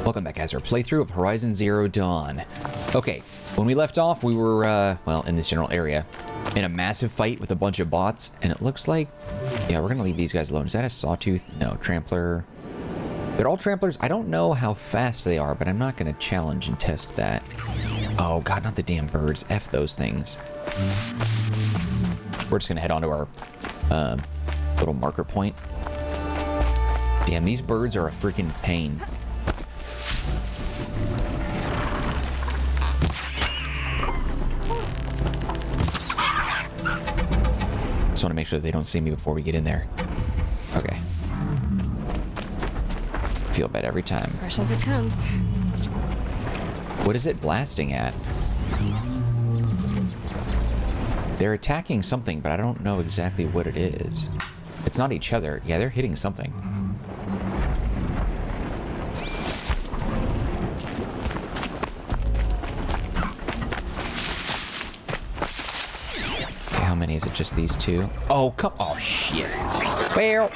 Welcome back, guys, to our playthrough of Horizon Zero Dawn. Okay, when we left off, we were, well, in this general area, in a massive fight with a bunch of bots, and it looks like, yeah, we're gonna leave these guys alone. Is that a sawtooth? No, trampler. They're all tramplers. I don't know how fast they are, but I'm not gonna challenge and test that. Oh, God, not the damn birds. F those things. We're just gonna head on to our, little marker point. Damn, these birds are a freaking pain. Just want to make sure they don't see me before we get in there. Okay. Feel bad every time. Fresh as it comes. What is it blasting at? They're attacking something, but I don't know exactly what it is. It's not each other. Yeah, they're hitting something. How many is it? Just these two? Oh, come. Oh, shit. Well.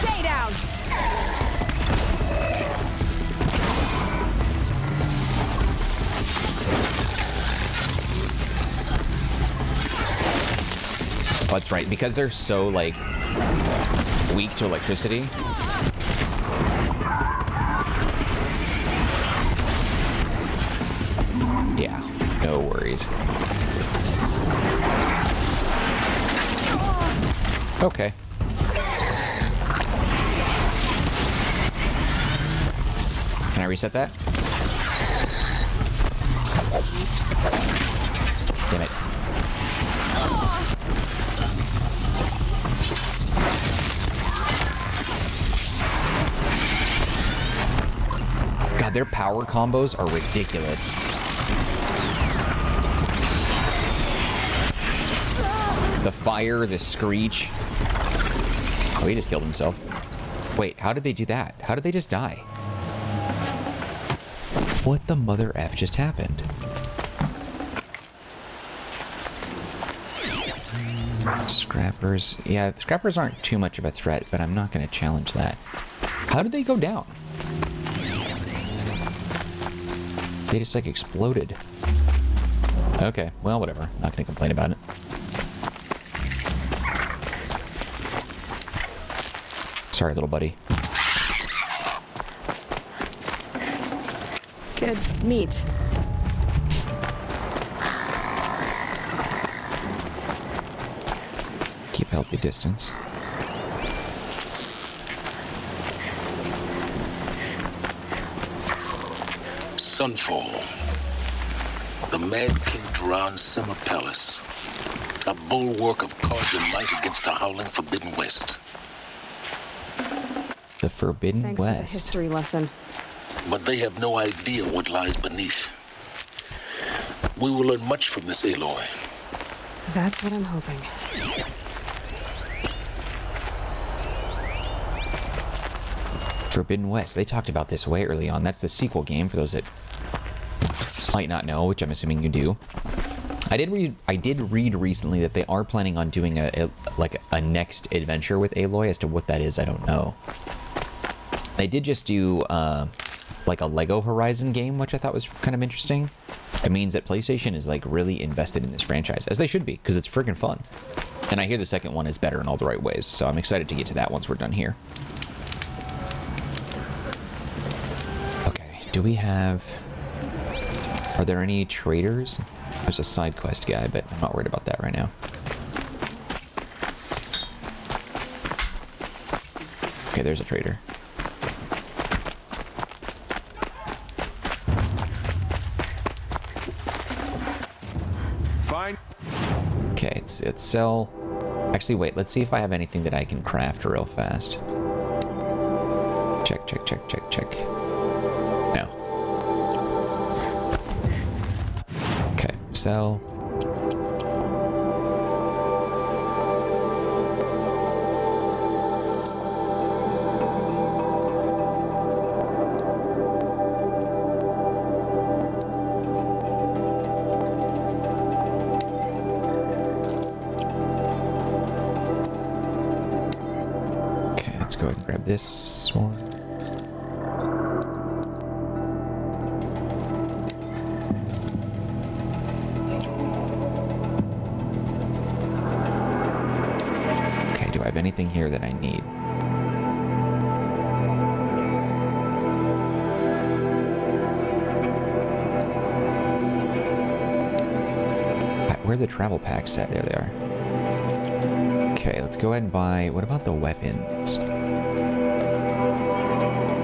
Stay down. Oh, that's right. Because they're so, like, weak to electricity. Yeah, no worries. Okay. Can I reset that? Damn it. God, their power combos are ridiculous. The fire, the screech. Oh, he just killed himself. Wait, how did they do that? How did they just die? What the mother F just happened? Scrappers. Yeah, scrappers aren't too much of a threat, but I'm not going to challenge that. How did they go down? They just, like, exploded. Okay, well, whatever. Not going to complain about it. Sorry, little buddy. Good meat. Keep a healthy distance. Sunfall. The Mad King Duran Summer Palace. A bulwark of cause and might against the howling Forbidden West. The Forbidden Thanks for the West. history lesson. But they have no idea what lies beneath. We will learn much from this Aloy. That's what I'm hoping. Forbidden West. They talked about this way early on. That's the sequel game for those that might not know, which I'm assuming you do. I did read recently that they are planning on doing a next adventure with Aloy. As to what that is, I don't know. They did just do like a Lego Horizon game, which I thought was kind of interesting. It means that PlayStation is like really invested in this franchise, as they should be, because it's friggin' fun. And I hear the second one is better in all the right ways, so I'm excited to get to that once we're done here. Okay, do we have... Are there any traders? There's a side quest guy, but I'm not worried about that right now. Okay, there's a trader. Fine. Okay, it's sell. Actually, wait, let's see if I have anything that I can craft real fast. Check, check, check, check, check. No. Okay, sell. go ahead and grab this one. Okay, do I have anything here that I need? Where are the travel packs at? There they are. Okay, let's go ahead and buy... What about the weapons?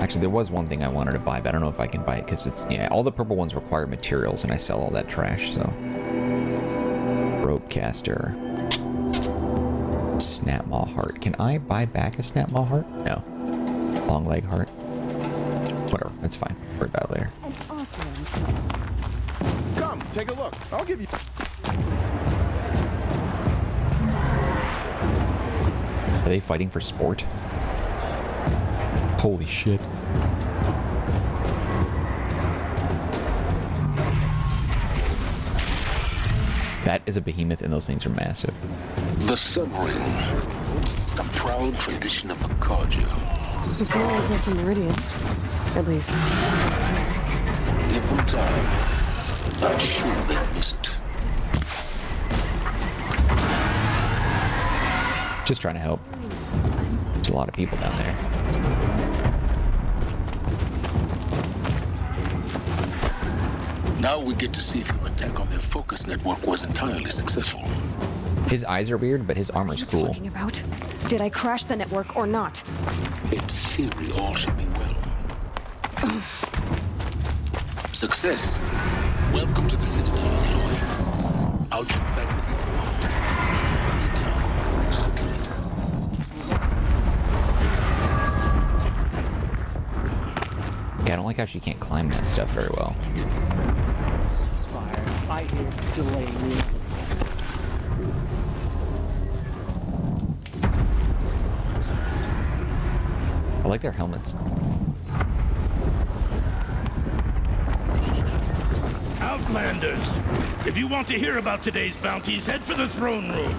Actually, there was one thing I wanted to buy, but I don't know if I can buy it because it's... Yeah, all the purple ones require materials, and I sell all that trash, so... Rope caster. Snap maw heart. Can I buy back a snap maw heart? No. Long leg heart. Whatever, it's fine. Worry about it later. Come, take a look. I'll give you... Are they fighting for sport? Holy shit. That is a behemoth, and those things are massive. The Sun Ring, a proud tradition of Acadia. It's not like this in Meridian. At least. Give them time. I'm sure they'll miss it. Just trying to help. There's a lot of people down there. Now we get to see if your attack on their focus network was entirely successful. His eyes are weird, but his armor's cool. Talking about? Did I crash the network or not? In theory, all should be well. Success. Welcome to the Citadel, Aloy. I'll check back with you in a moment. Meantime, secure it. Yeah, I don't like how she can't climb that stuff very well. Ceasefire. I hear delaying the... I like their helmets. Outlanders! If you want to hear about today's bounties, head for the throne room.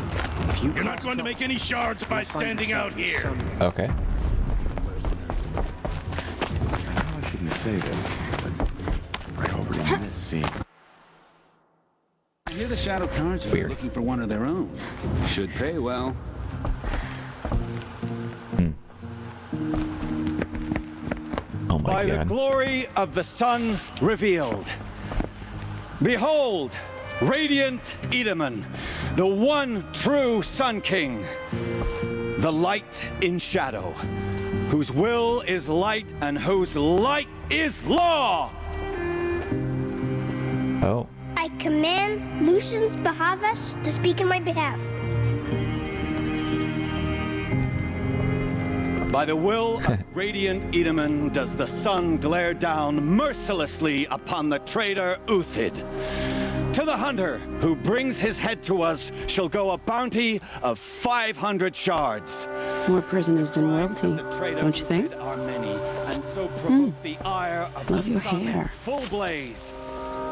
You're not going to make any shards by standing out here. Okay. I shouldn't say this, but right over in this scene. I hear the Shadow Cards are Weird. looking for one of their own. Should pay well. Oh my By the god. glory of the sun revealed. Behold, radiant Edaman, the one true Sun King, the light in shadow, whose will is light and whose light is law. Oh. I command Lucius Bahavas to speak in my behalf. By the will of radiant Edaman does the sun glare down mercilessly upon the traitor Uthid. To the hunter who brings his head to us shall go a bounty of 500 shards. More prisoners than royalty, don't you think? Are many, and so provoke the ire of Love the your sun in hair. full blaze.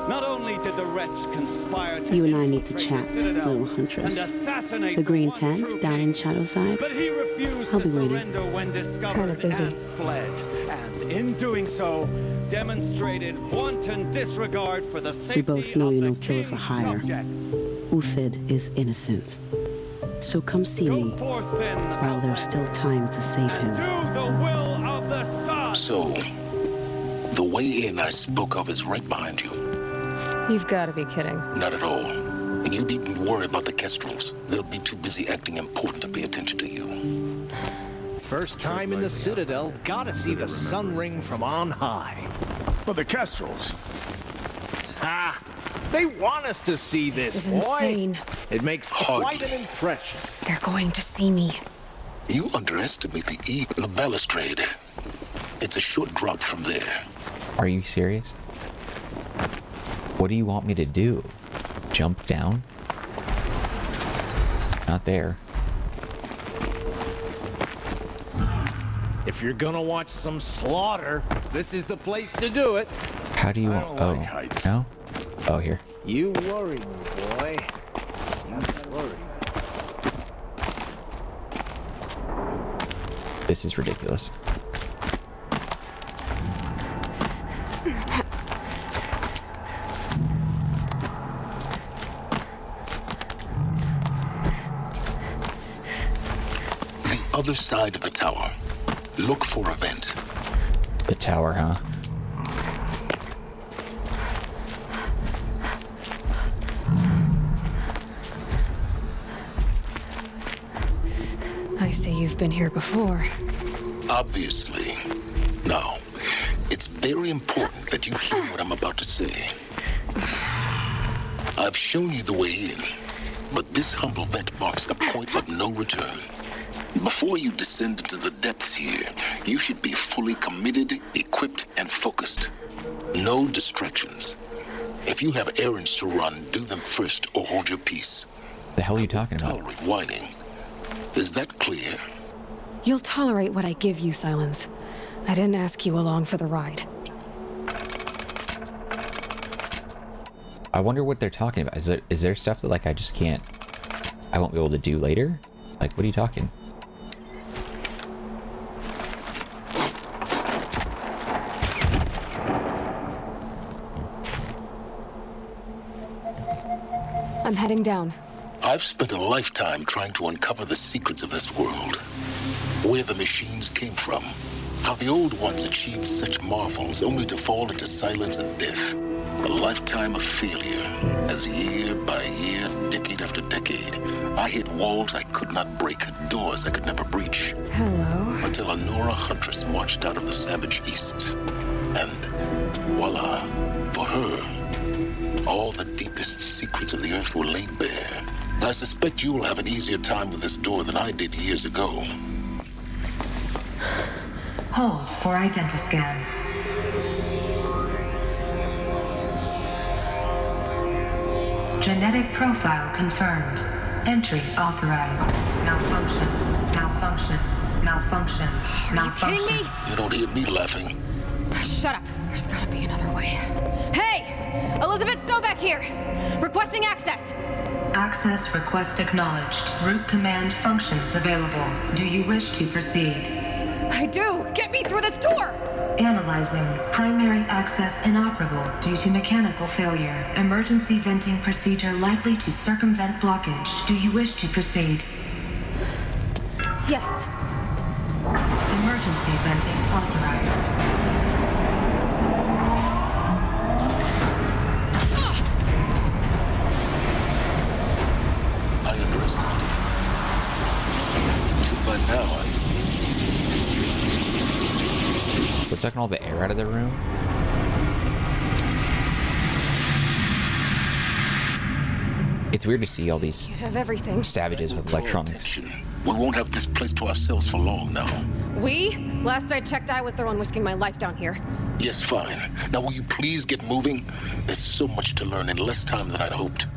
Not only did the wretch conspire to You and I need to infiltrate chat, the Citadel little huntress. and assassinate The green one tent true down king, in Shadowside. but he refused I'll to be waiting. surrender when discovered Kinda busy. and fled. And in doing so, demonstrated wanton disregard for the safety both know of you're the no killer for king's hire. subjects. Uthid is innocent. So come see Go me forth then, while there's still time to save and him. do the will of the sun. So, the way in I spoke of is right behind you. You've got to be kidding. Not at all. And you needn't worry about the Kestrels. They'll be too busy acting important to pay attention to you. First time in the Citadel, gotta see the sun ring from on high. But the Kestrels. Ah, they want us to see this, This is boy. insane. It makes quite an impression. They're going to see me. You underestimate the balustrade. It's a short drop from there. Are you serious? What do you want me to do? Jump down? Not there. If you're gonna watch some slaughter, this is the place to do it. How do you I want... don't like heights. No? Oh, here. You worry me, boy. You worry. This is ridiculous. The other side of the tower. Look for a vent. The tower, huh? I see you've been here before. Obviously. Now, it's very important that you hear what I'm about to say. I've shown you the way in, but this humble vent marks a point of no return. Before you descend into the depths here, you should be fully committed, equipped, and focused. No distractions. If you have errands to run, do them first or hold your peace. The hell are you talking about? Tolerate whining. Is that clear? You'll tolerate what I give you, Silence. I didn't ask you along for the ride. I wonder what they're talking about. Is there stuff that, like, I just can't... I won't be able to do later? Like, what are you talking? I'm heading down. I've spent a lifetime trying to uncover the secrets of this world. Where the machines came from. How the old ones achieved such marvels only to fall into silence and death. A lifetime of failure, as year by year, decade after decade, I hit walls I could not break, doors I could never breach. Hello. Until a Nora huntress marched out of the savage east. And voila, for her, all the deepest secrets of the earth were laid bare. I suspect you will have an easier time with this door than I did years ago. Hold for identiscan. Genetic profile confirmed. Entry authorized. Malfunction. Malfunction. Malfunction. Malfunction. Are you kidding me? You don't hear me laughing. Shut up. There's gotta be another way. Hey! Elizabeth Sobeck here! Requesting access! Access request acknowledged. Root command functions available. Do you wish to proceed? I do! Get me through this door! Analyzing. Primary access inoperable due to mechanical failure. Emergency venting procedure likely to circumvent blockage. Do you wish to proceed? Yes. Emergency venting authorized. I underestimated you. So by now, So it's sucking all the air out of the room? It's weird to see all these You have everything. savages with electronics. We won't have this place to ourselves for long now. We? Last I checked, I was the one risking my life down here. Yes, fine. Now will you please get moving? There's so much to learn in less time than I'd hoped.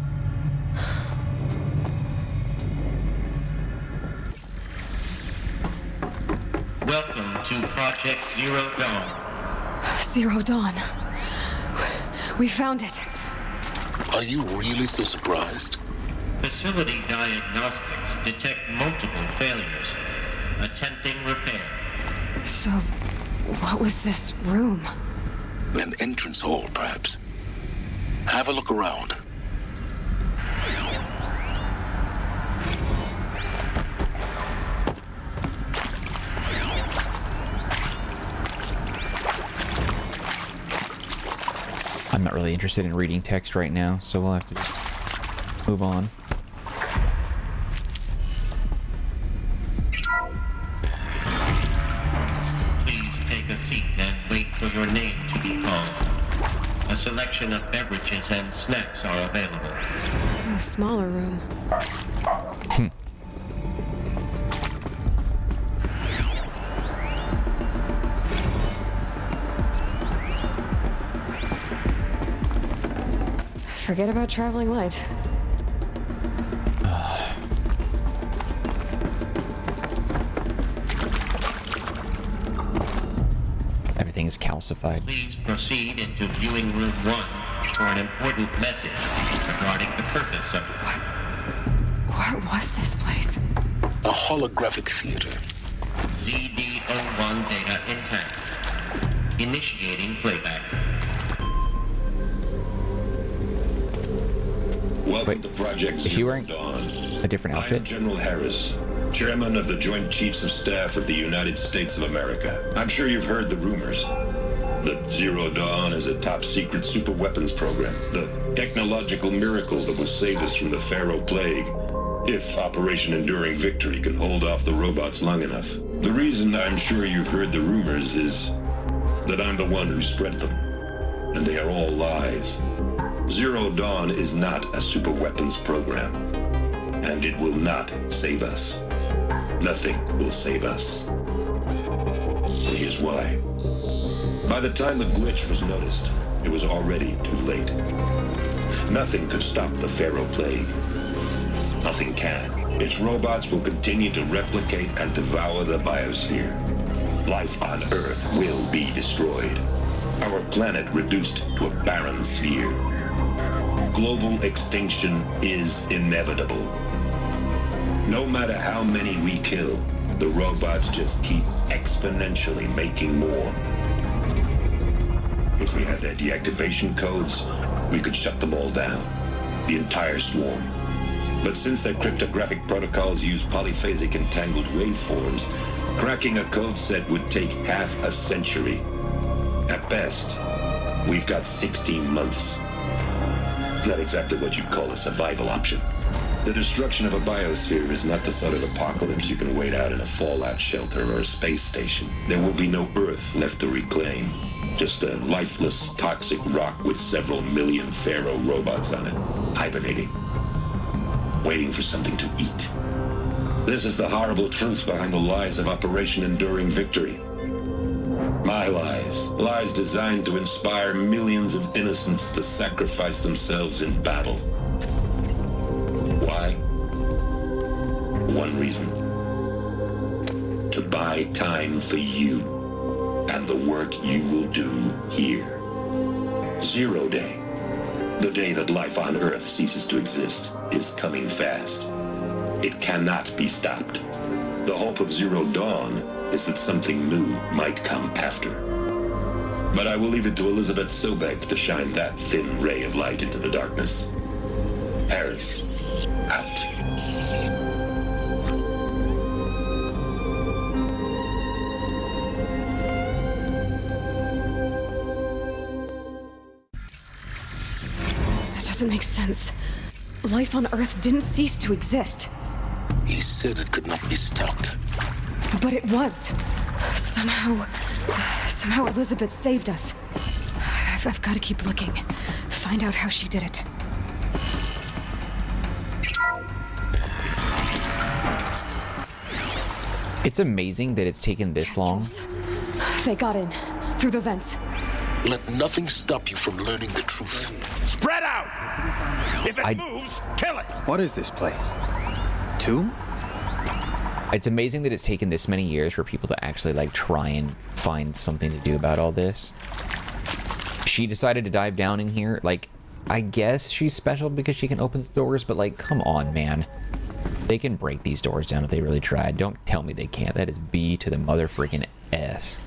Welcome to Project Zero Dawn. Zero Dawn. We found it. Are you really so surprised? Facility diagnostics detect multiple failures. Attempting repair. So, what was this room? An entrance hall, perhaps. Have a look around. I'm not really interested in reading text right now, so we'll have to just move on. Please take a seat and wait for your name to be called. A selection of beverages and snacks are available. A smaller room. Forget about traveling light. Everything is calcified. Please proceed into viewing room 1 for an important message regarding the purpose of... What was this place? A holographic theater. ZD01 data intact. Initiating playback. Welcome to Project is she Zero wearing Dawn. a different I am outfit? General Harris, Chairman of the Joint Chiefs of Staff of the United States of America. I'm sure you've heard the rumors that Zero Dawn is a top-secret super weapons program, the technological miracle that will save us from the Pharaoh Plague, if Operation Enduring Victory can hold off the robots long enough. The reason I'm sure you've heard the rumors is that I'm the one who spread them, and they are all lies. Zero Dawn is not a super weapons program, and it will not save us. Nothing will save us. And here's why. By the time the glitch was noticed, it was already too late. Nothing could stop the Pharaoh Plague. Nothing can. Its robots will continue to replicate and devour the biosphere. Life on Earth will be destroyed. Our planet reduced to a barren sphere. Global extinction is inevitable. No matter how many we kill, the robots just keep exponentially making more. If we had their deactivation codes, we could shut them all down, the entire swarm. But since their cryptographic protocols use polyphasic entangled waveforms, cracking a code set would take half a century. At best, we've got 16 months. Not exactly what you'd call a survival option. The destruction of a biosphere is not the sort of apocalypse you can wait out in a fallout shelter or a space station. There will be no Earth left to reclaim. Just a lifeless, toxic rock with several million Pharaoh robots on it, hibernating, waiting for something to eat. This is the horrible truth behind the lies of Operation Enduring Victory. My lies. Lies designed to inspire millions of innocents to sacrifice themselves in battle. Why? One reason. To buy time for you and the work you will do here. Zero Day. The day that life on Earth ceases to exist is coming fast. It cannot be stopped. The hope of Zero Dawn is that something new might come after. But I will leave it to Elizabeth Sobek to shine that thin ray of light into the darkness. Harris, out. That doesn't make sense. Life on Earth didn't cease to exist. He said it could not be stopped. But it was. Somehow Elizabeth saved us. I've got to keep looking. Find out how she did it. It's amazing that it's taken this long. They got in. Through the vents. Let nothing stop you from learning the truth. Spread out! If it moves, kill it! What is this place? Tomb? It's amazing that it's taken this many years for people to actually like try and find something to do about all this. She decided to dive down in here. Like, I guess she's special because she can open the doors, but like, come on, man. They can break these doors down if they really tried. Don't tell me they can't. That is B to the mother freaking S.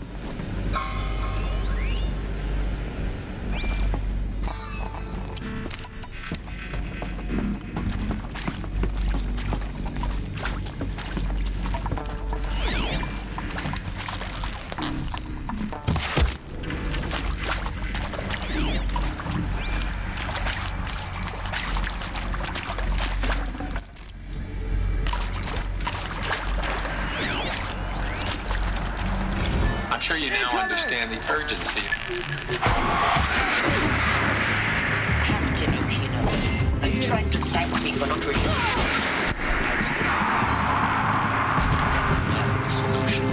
I'm sure you now understand the urgency. Captain Yukino, are you trying to thank me for not returning? Solution.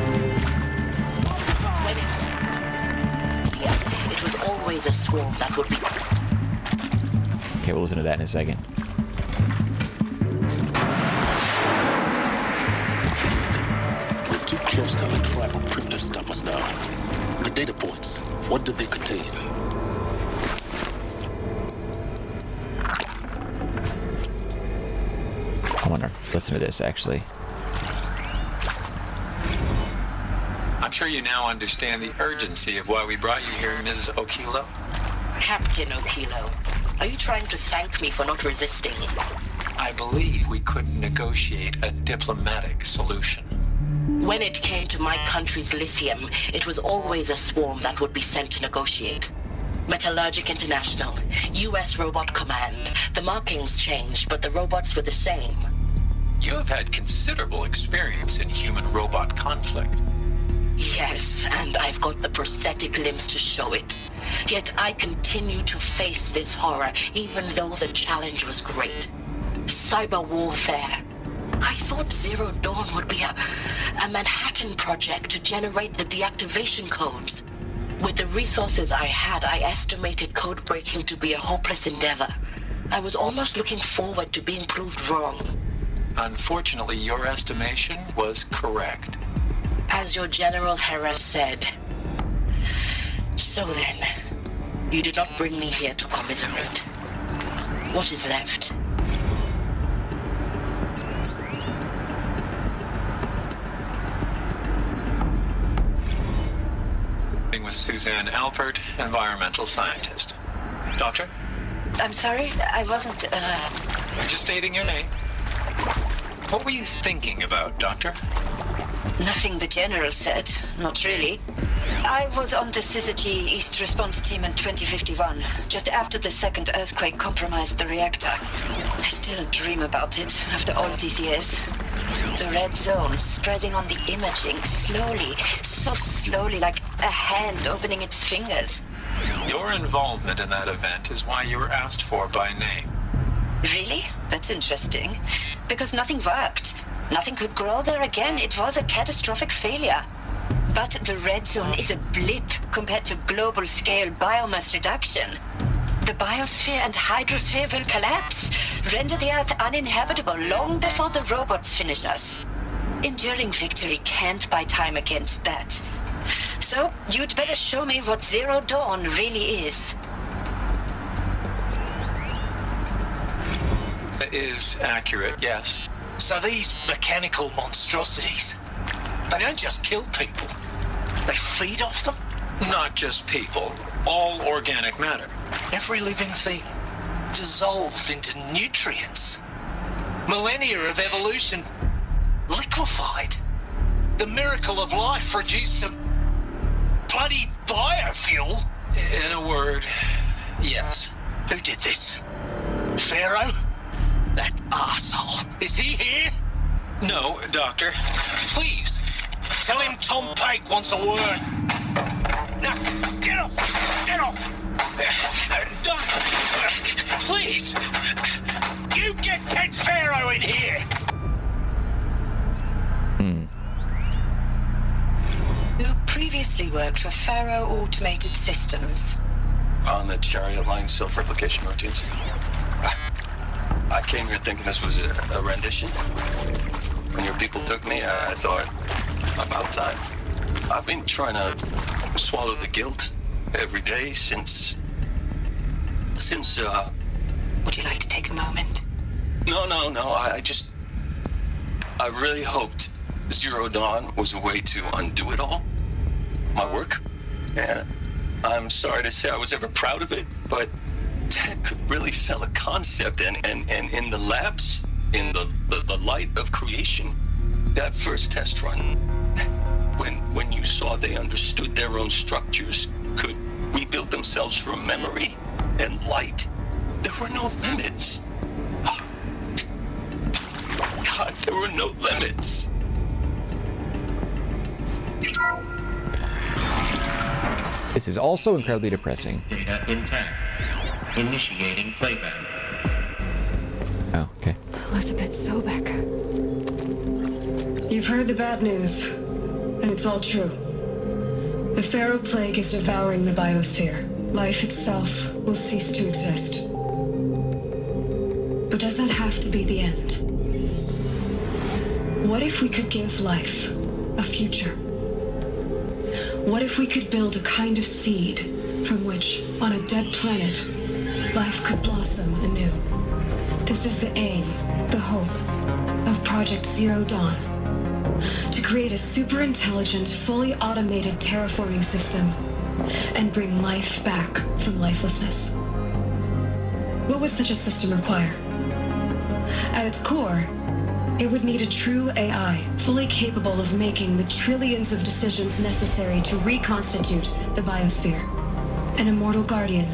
Yeah, it was always a swarm that would be... Okay, we'll listen to that in a second. Too close to the tribal printer to stop us now. The data points, what did they contain? I want to listen to this, actually. I'm sure you now understand the urgency of why we brought you here, Ms. Okilo. Captain Okilo, are you trying to thank me for not resisting? I believe we couldn't negotiate a diplomatic solution. When it came to my country's lithium, it was always a swarm that would be sent to negotiate. Metallurgic International, U.S. Robot Command. The markings changed, but the robots were the same. You have had considerable experience in human-robot conflict. Yes, and I've got the prosthetic limbs to show it. Yet I continue to face this horror, even though the challenge was great. Cyber warfare. I thought Zero Dawn would be a Manhattan project to generate the deactivation codes. With the resources I had, I estimated code breaking to be a hopeless endeavor. I was almost looking forward to being proved wrong. Unfortunately, your estimation was correct. As your General Hera said. So then, you did not bring me here to commiserate. What is left? With Suzanne Alpert, environmental scientist. Doctor? I'm sorry, I wasn't, Just stating your name. What were you thinking about, Doctor? Nothing the General said, not really. I was on the Syzygy East Response Team in 2051, just after the second earthquake compromised the reactor. I still dream about it after all these years. The red zone spreading on the imaging, slowly, so slowly, like a hand opening its fingers. Your involvement in that event is why you were asked for by name. Really? That's interesting. Because nothing worked. Nothing could grow there again. It was a catastrophic failure. But the red zone is a blip compared to global-scale biomass reduction. The biosphere and hydrosphere will collapse, render the Earth uninhabitable long before the robots finish us. Enduring victory can't buy time against that. So, you'd better show me what Zero Dawn really is. That is accurate, yes. So these mechanical monstrosities, they don't just kill people, they feed off them? Not just people, all organic matter. Every living thing dissolved into nutrients. Millennia of evolution liquefied. The miracle of life reduced to bloody biofuel. In a word, yes. Who did this? Pharaoh? That arsehole. Is he here? No, Doctor. Please, tell him Tom Pike wants a word. Now, get off! Get off! Doctor, please! You get Ted Pharaoh in here! Who previously worked for Pharaoh Automated Systems. On the Chariot Line self-replication routines. I came here thinking this was a rendition. When your people took me, I thought, about time. I've been trying to swallow the guilt every day since... Would you like to take a moment? No, I really hoped Zero Dawn was a way to undo it all. My work. And I'm sorry to say I was ever proud of it, but Ted could really sell a concept, and in the labs, in the light of creation, that first test run, when you saw they understood their own structures, could rebuild themselves from memory and light, there were no limits. God, there were no limits. This is also incredibly depressing. Data intact. Initiating playback. Oh, okay. Elizabeth Sobek. You've heard the bad news, and it's all true. The Pharaoh Plague is devouring the biosphere. Life itself will cease to exist. But does that have to be the end? What if we could give life a future? What if we could build a kind of seed from which, on a dead planet, life could blossom anew? This is the aim, the hope, of Project Zero Dawn. To create a super intelligent, fully automated terraforming system and bring life back from lifelessness. What would such a system require? At its core, it would need a true AI, fully capable of making the trillions of decisions necessary to reconstitute the biosphere. An immortal guardian,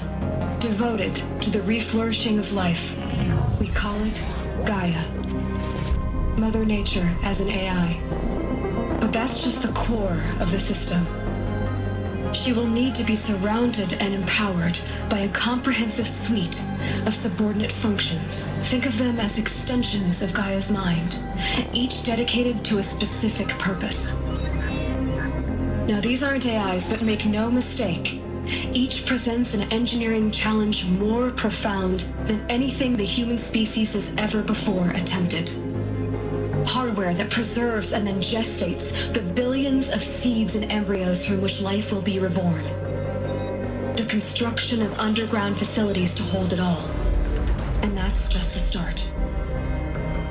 devoted to the reflourishing of life. We call it Gaia. Mother Nature as an AI. But that's just the core of the system. She will need to be surrounded and empowered by a comprehensive suite of subordinate functions. Think of them as extensions of Gaia's mind, each dedicated to a specific purpose. Now, these aren't AIs, but make no mistake, each presents an engineering challenge more profound than anything the human species has ever before attempted. Hardware that preserves and then gestates the billions of seeds and embryos from which life will be reborn. The construction of underground facilities to hold it all. And that's just the start.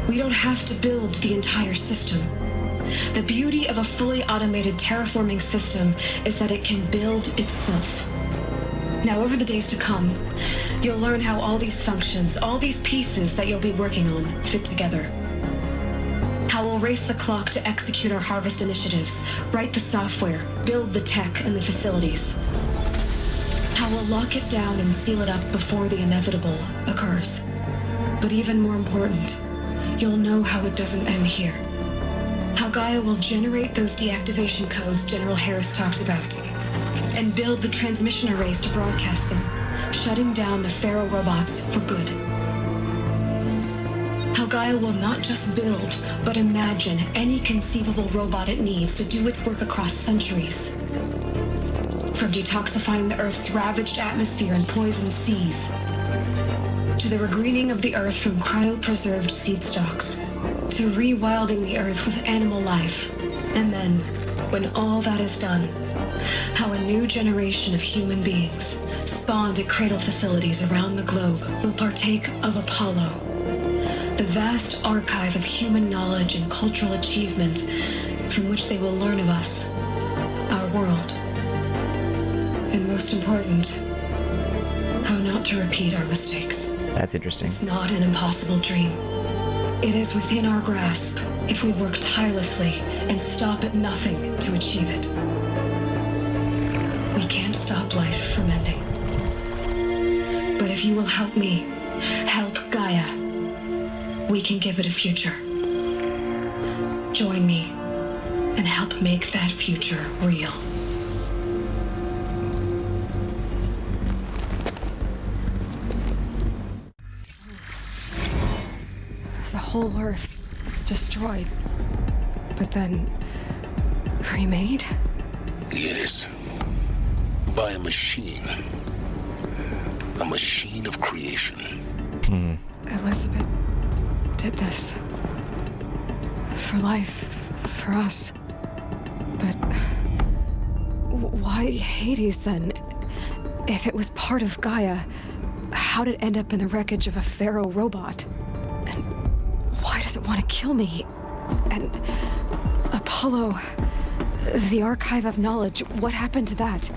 We don't have to build the entire system. The beauty of a fully automated terraforming system is that it can build itself. Now, over the days to come, you'll learn how all these functions, all these pieces that you'll be working on, fit together. How we'll race the clock to execute our harvest initiatives, write the software, build the tech and the facilities. How we'll lock it down and seal it up before the inevitable occurs. But even more important, you'll know how it doesn't end here. How Gaia will generate those deactivation codes General Harris talked about, and build the transmission arrays to broadcast them, shutting down the Pharaoh robots for good. How Gaia will not just build, but imagine any conceivable robot it needs to do its work across centuries. From detoxifying the Earth's ravaged atmosphere and poisoned seas, to the regreening of the Earth from cryopreserved seed stocks, to rewilding the Earth with animal life. And then, when all that is done, how a new generation of human beings, spawned at cradle facilities around the globe, will partake of Apollo, the vast archive of human knowledge and cultural achievement from which they will learn of us, our world, and most important, how not to repeat our mistakes. That's interesting. It's not an impossible dream. It is within our grasp if we work tirelessly and stop at nothing to achieve it. We can't stop life from ending. But if you will help me, help Gaia, we can give it a future. Join me and help make that future real. The whole Earth destroyed, but then remade? Yes. By a machine. A machine of creation. Elizabeth did this. For life, for us. But why Hades then? If it was part of Gaia, how did it end up in the wreckage of a Pharaoh robot? And why does it want to kill me? And Apollo, the archive of knowledge, what happened to that?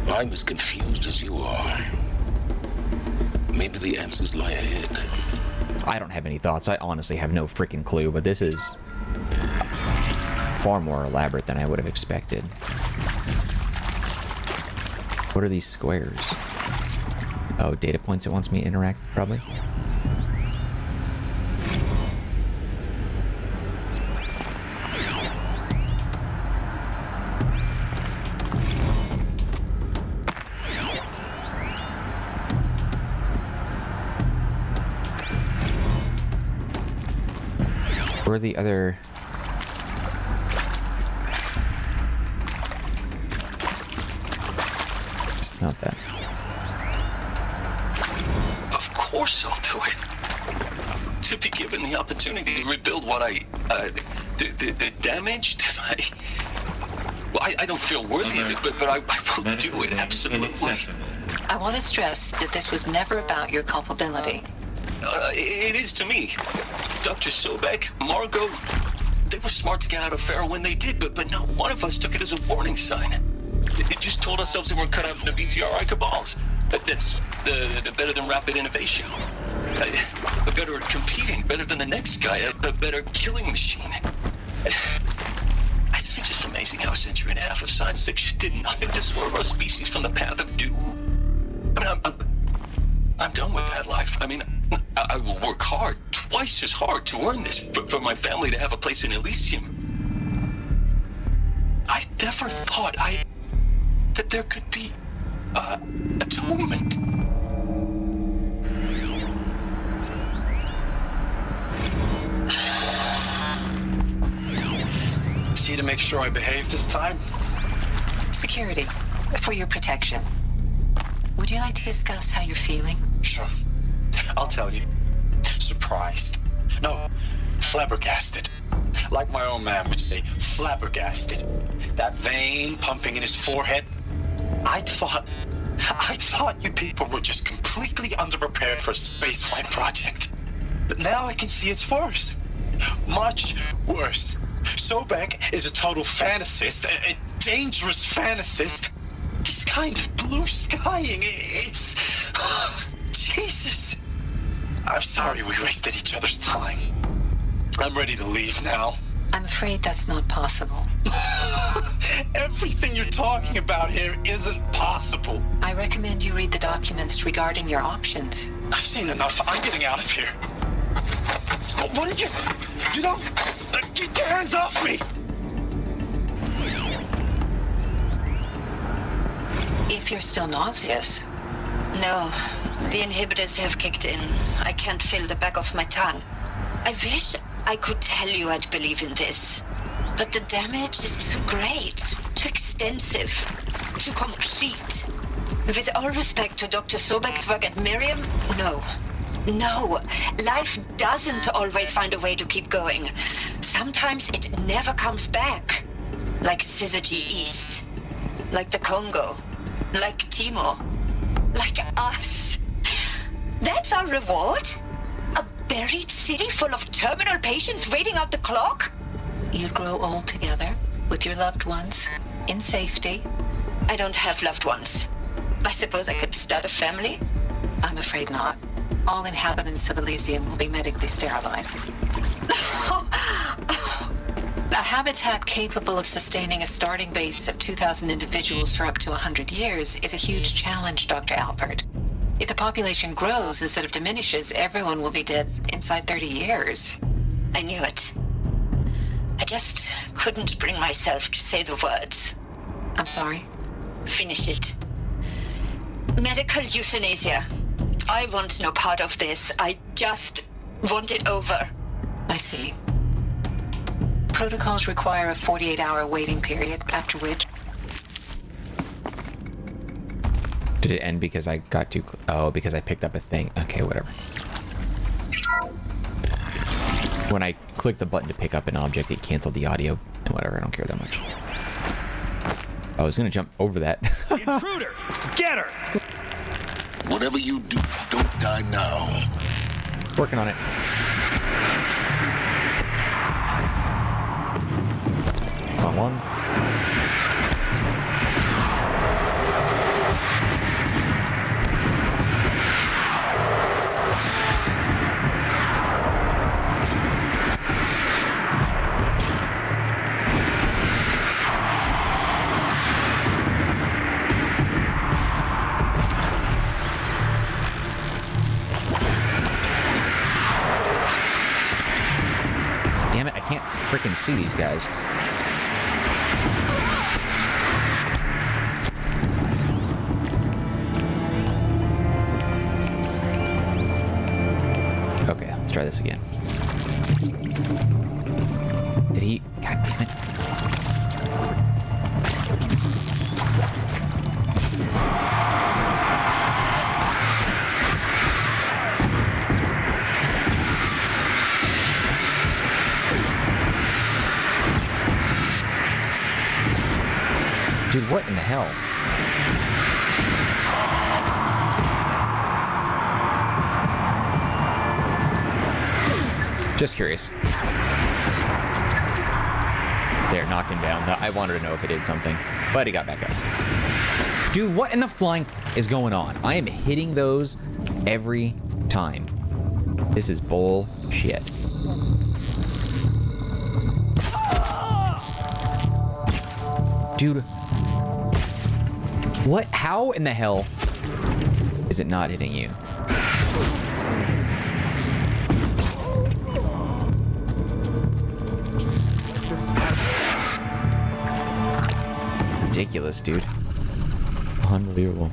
I'm as confused as you are. Maybe the answers lie ahead. I don't have any thoughts. I honestly have no freaking clue, but this is far more elaborate than I would have expected. What are these squares? Oh, data points it wants me to interact, probably. Where are the other... It's not that. Of course I'll do it. To be given the opportunity to rebuild what the damage that I don't feel worthy of it, but I will do it, absolutely. I want to stress that this was never about your culpability. It is to me. Dr. Sobek, Margot, they were smart to get out of Pharaoh when they did, but not one of us took it as a warning sign. It just told ourselves they weren't cut out for the BTRI cabals. That's better than rapid innovation. Better at competing, better than the next guy, a better killing machine. It's just amazing how a century and a half of science fiction did nothing to swerve our species from the path of doom. I mean, I'm done with that life. I mean, I will work hard, twice as hard, to earn this, for my family to have a place in Elysium. I never thought that there could be atonement. See to make sure I behave this time? Security, for your protection. Would you like to discuss how you're feeling? Sure. I'll tell you. Surprised. No, flabbergasted. Like my old man would say, flabbergasted. That vein pumping in his forehead. I thought you people were just completely underprepared for a spaceflight project. But now I can see it's worse. Much worse. Sobek is a total fantasist, a dangerous fantasist. This kind of blue skying, it's... Jesus. I'm sorry we wasted each other's time. I'm ready to leave now. I'm afraid that's not possible. Everything you're talking about here isn't possible. I recommend you read the documents regarding your options. I've seen enough. I'm getting out of here. What are you... You don't... Get your hands off me! If you're still nauseous. No, the inhibitors have kicked in. I can't feel the back of my tongue. I wish I could tell you I'd believe in this. But the damage is too great, too extensive, too complete. With all respect to Dr. Sobek's work at Miriam, no. No, life doesn't always find a way to keep going. Sometimes it never comes back. Like Syzygy East. Like the Congo. Like Timor. Like us. That's our reward? A buried city full of terminal patients waiting out the clock? You'd grow old together, with your loved ones, in safety. I don't have loved ones. I suppose I could start a family? I'm afraid not. All inhabitants of Elysium will be medically sterilized. A habitat capable of sustaining a starting base of 2,000 individuals for up to 100 years is a huge challenge, Dr. Alpert. If the population grows instead of diminishes, everyone will be dead inside 30 years. I knew it. I just couldn't bring myself to say the words. I'm sorry? Finish it. Medical euthanasia. I want no part of this. I just want it over. I see. Protocols require a 48-hour waiting period, after which... Did it end because I got too... Oh, because I picked up a thing. Okay, whatever. When I clicked the button to pick up an object, it canceled the audio. And whatever, I don't care that much. I was going to jump over that. Intruder! Get her! Whatever you do, don't die now. Working on it. Come on. Damn it, I can't freaking see these guys. Okay, let's try this again. Did he... God damn it. Dude, what in the hell? Just curious. There, knocked him down. I wanted to know if it did something, but he got back up. Dude, what in the flying is going on? I am hitting those every time. This is bullshit. Dude. What? How in the hell is it not hitting you? Ridiculous, dude. Unbelievable.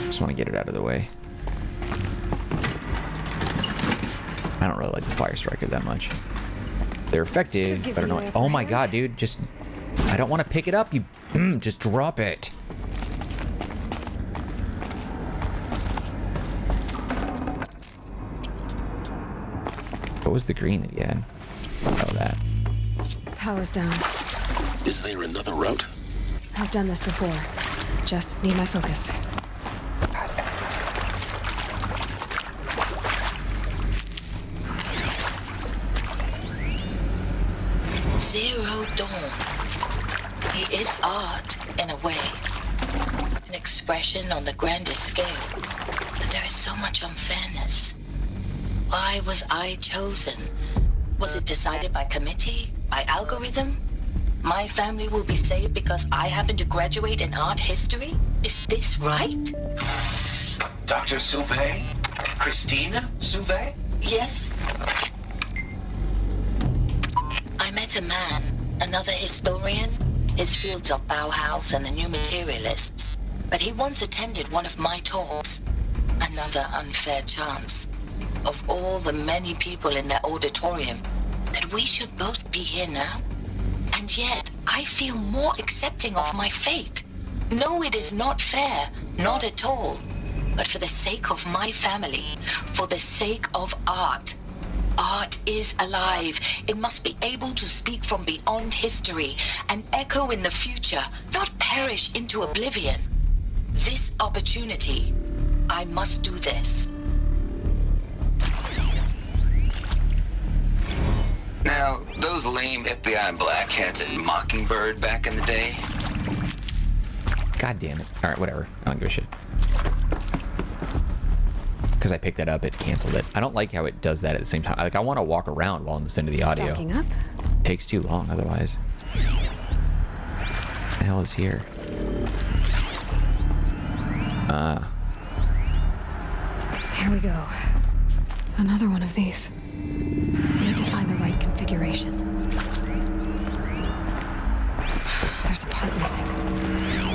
Just want to get it out of the way. I don't really like the Fire Striker that much. They're effective, but I don't know. Oh my god, dude. Just... I don't want to pick it up. You... just drop it. What was the green that you had? Oh, that. Power's down. Is there another route? I've done this before. Just need my focus. Zero Dawn. He is art, in a way. An expression on the grandest scale. But there is so much unfairness. Why was I chosen? Was it decided by committee? By algorithm? My family will be saved because I happen to graduate in art history? Is this right? Dr. Sauvé? Christina Sauvé? Yes. I met a man, another historian. His fields are Bauhaus and the New Materialists. But he once attended one of my talks. Another unfair chance. Of all the many people in that auditorium, that we should both be here now. And yet, I feel more accepting of my fate. No, it is not fair, not at all. But for the sake of my family, for the sake of art. Art is alive. It must be able to speak from beyond history and echo in the future, not perish into oblivion. This opportunity, I must do this. Now, those lame FBI black hats at Mockingbird back in the day. God damn it. Alright, whatever. I don't give a shit. Because I picked that up, it canceled it. I don't like how it does that at the same time. Like, I want to walk around while I'm listening to the audio. Stacking up? Takes too long otherwise. What the hell is here? Here we go. Another one of these. Need to find the right configuration. There's a part missing.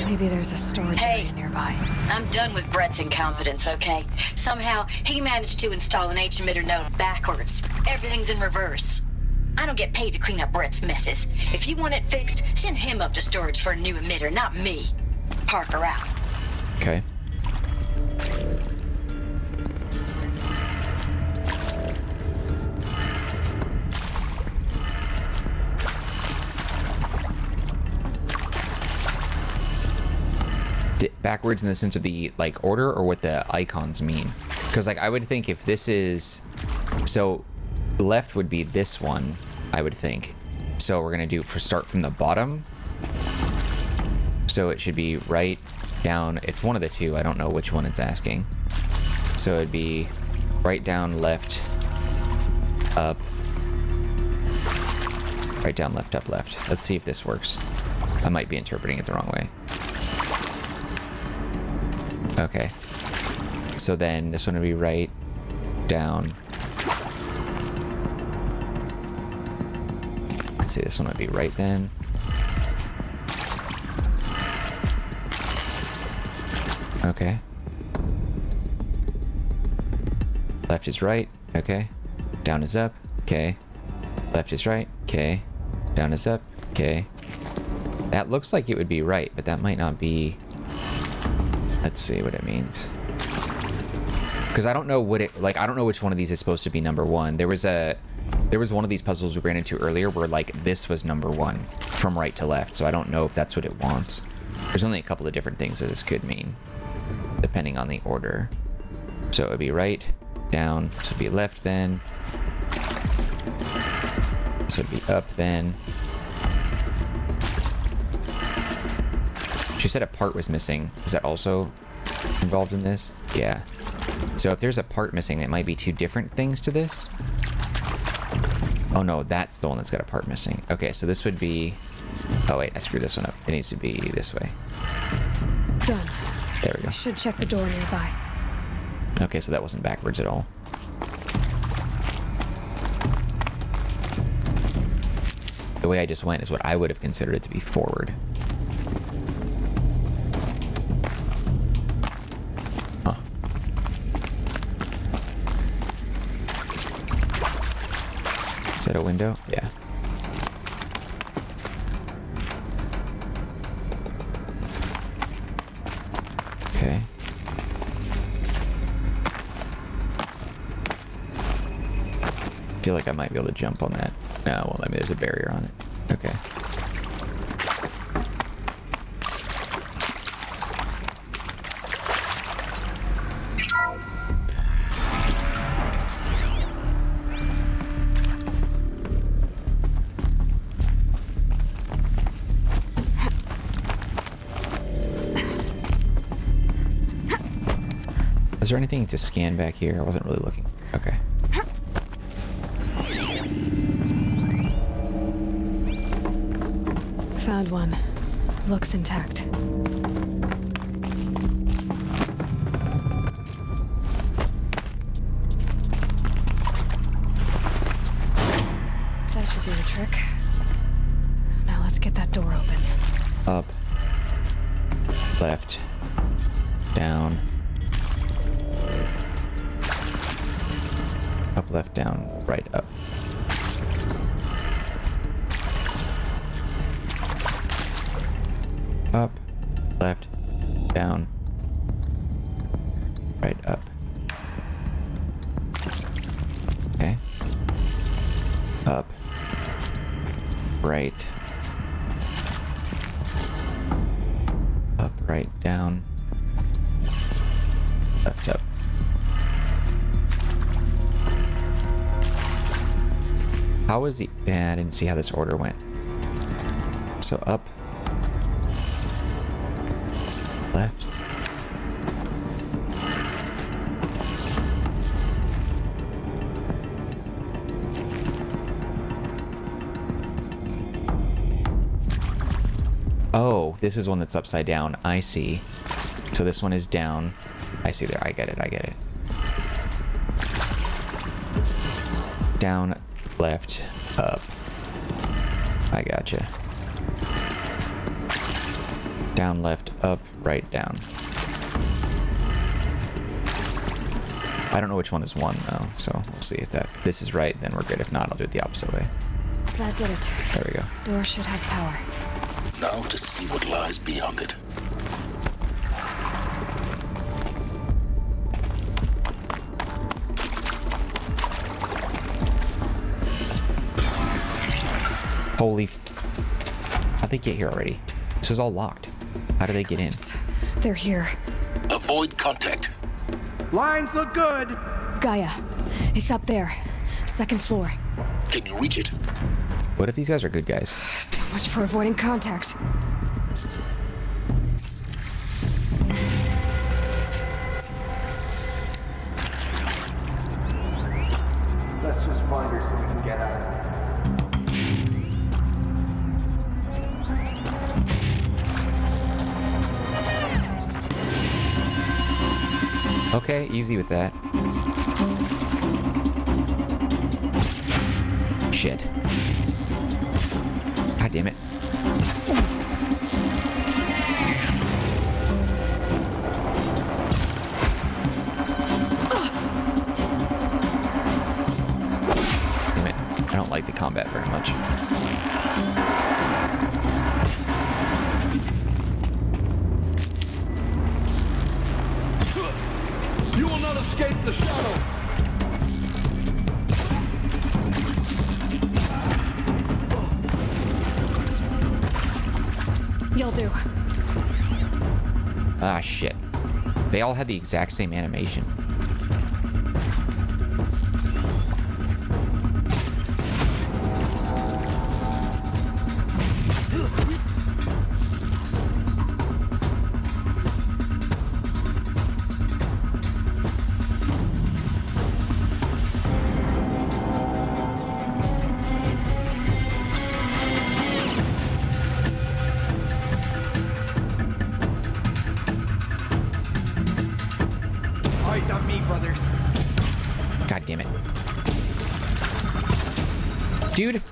Maybe there's a storage area nearby. I'm done with Brett's incompetence, okay? Somehow, he managed to install an H-emitter node backwards. Everything's in reverse. I don't get paid to clean up Brett's messes. If you want it fixed, send him up to storage for a new emitter, not me. Parker out. Okay. Backwards in the sense of the like order or what the icons mean, because like I would think if this is so left would be this one, I would think. So we're gonna do start from the bottom, so it should be right down. It's one of the two. I don't know which one it's asking. So it'd be right down, left, up, right down, left, up, left. Let's see if this works. I might be interpreting it the wrong way. Okay, so then this one would be right, down. Let's see, this one would be right then. Okay. Left is right, okay. Down is up, okay. Left is right, okay. Down is up, okay. That looks like it would be right, but that might not be... Let's see what it means. Because I don't know what it... Like, I don't know which one of these is supposed to be number one. There was one of these puzzles we ran into earlier where, like, this was number one from right to left. So I don't know if that's what it wants. There's only a couple of different things that this could mean, depending on the order. So it would be right, down. So it would be left then. This would be up then. She said a part was missing. Is that also involved in this? Yeah. So if there's a part missing, it might be two different things to this. Oh no, that's the one that's got a part missing. Okay, so this would be... Oh wait, I screwed this one up. It needs to be this way. Done. There we go. Should check the door nearby. Okay, so that wasn't backwards at all. The way I just went is what I would have considered it to be forward. Huh. Is that a window? Yeah. Okay. I feel like I might be able to jump on that. No, well, I mean, there's a barrier on it. Okay. Is there anything to scan back here? I wasn't really looking. Okay. Found one. Looks intact. That should do the trick. Now let's get that door open. Up. Left. Down. Up, left, down, right, up. Up, left, down, right, up. Okay. Up, right, up, right, down, left, up. How was he? Yeah, I didn't see how this order went. So up. Left. Oh, this is one that's upside down. I see. So this one is down. I see there. I get it. I get it. Down, left, up. I gotcha. Down, left, up, right, down. I don't know which one is one though, so we'll see if this is right, then we're good. If not, I'll do it the opposite way. That did it. There we go. Door should have power. Now to see what lies beyond it. Holy how'd they get here already? This is all locked. How do they get in? They're here. Avoid contact. Lines look good. Gaia, it's up there. Second floor. Can you reach it? What if these guys are good guys? So much for avoiding contact. Let's just find her so we can get out of here. Okay, easy with that. Shit. God damn it. Damn it. I don't like the combat very much. You will not escape the shadow! You'll do. Ah, shit. They all had the exact same animation. it. Dude.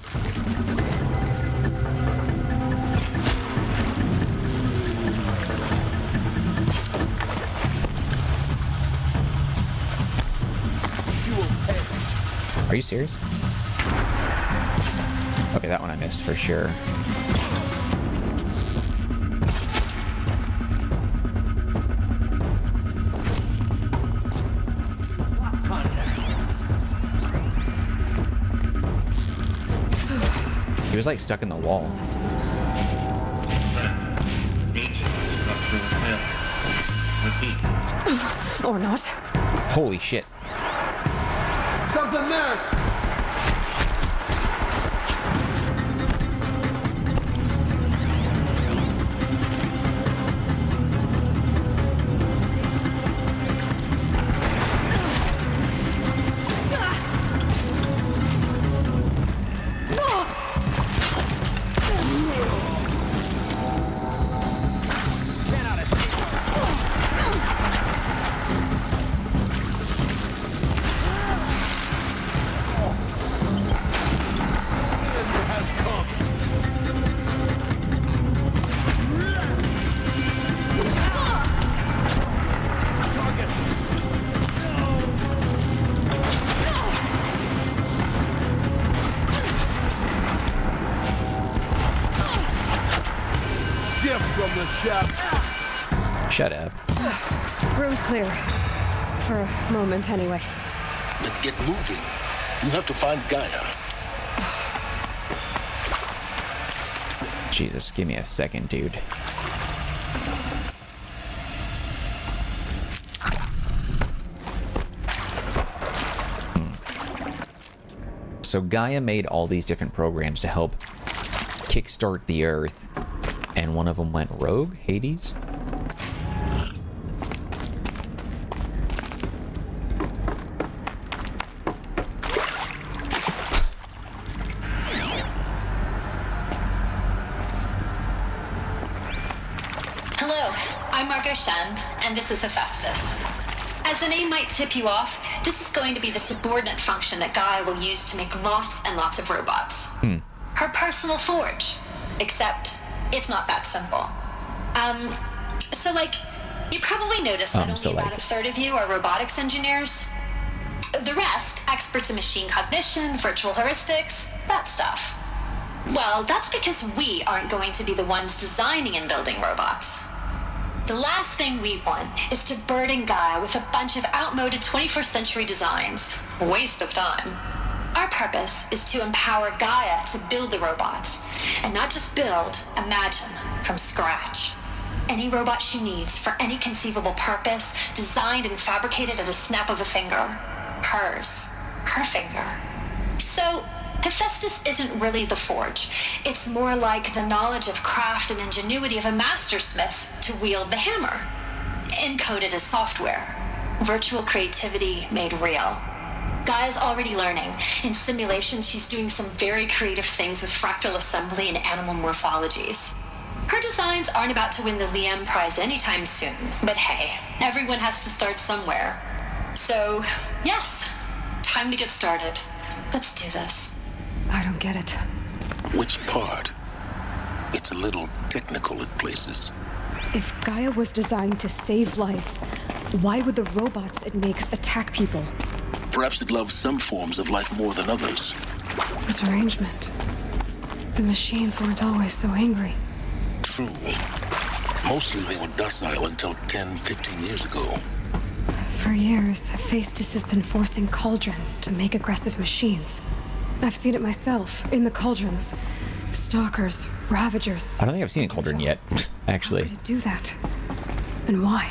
Are you serious? Okay, that one I missed for sure. He was like stuck in the wall. Or not. Holy shit. Something there! Shut up. Room's clear. For a moment, anyway. Then get moving. You have to find Gaia. Jesus, give me a second, dude. So Gaia made all these different programs to help kickstart the Earth, and one of them went rogue, Hades. And this is Hephaestus. As the name might tip you off, this is going to be the subordinate function that Gaia will use to make lots and lots of robots. Her personal forge. Except, it's not that simple. So like, you probably noticed that only about a third of you are robotics engineers. The rest, experts in machine cognition, virtual heuristics, that stuff. Well, that's because we aren't going to be the ones designing and building robots. The last thing we want is to burden Gaia with a bunch of outmoded 21st century designs. Waste of time. Our purpose is to empower Gaia to build the robots, and not just build, imagine, from scratch. Any robot she needs for any conceivable purpose, designed and fabricated at a snap of a finger. Hers. Her finger. So, Hephaestus isn't really the forge. It's more like the knowledge of craft and ingenuity of a mastersmith to wield the hammer. Encoded as software. Virtual creativity made real. Gaia's already learning. In simulation, she's doing some very creative things with fractal assembly and animal morphologies. Her designs aren't about to win the Liam Prize anytime soon, but hey, everyone has to start somewhere. So, yes, time to get started. Let's do this. I don't get it. Which part? It's a little technical at places. If Gaia was designed to save life, why would the robots it makes attack people? Perhaps it loves some forms of life more than others. The derangement. The machines weren't always so angry. True. Mostly they were docile until 10, 15 years ago. For years, Hephaestus has been forcing cauldrons to make aggressive machines. I've seen it myself, in the cauldrons. Stalkers, ravagers. I don't think I've seen a cauldron yet, actually. How could it do that? And why?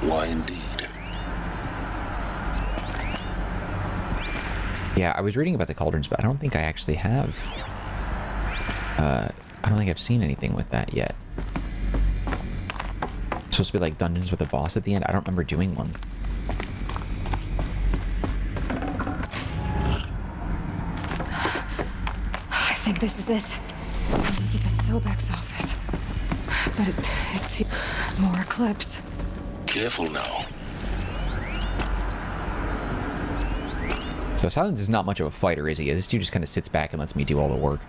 Why indeed? Yeah, I was reading about the cauldrons, but I don't think I actually have. I don't think I've seen anything with that yet. It's supposed to be like dungeons with a boss at the end. I don't remember doing one. I think this is it. Elizabeth Sobek's office. But it's more Eclipse. Careful now. So Silence is not much of a fighter, is he? This dude just kind of sits back and lets me do all the work.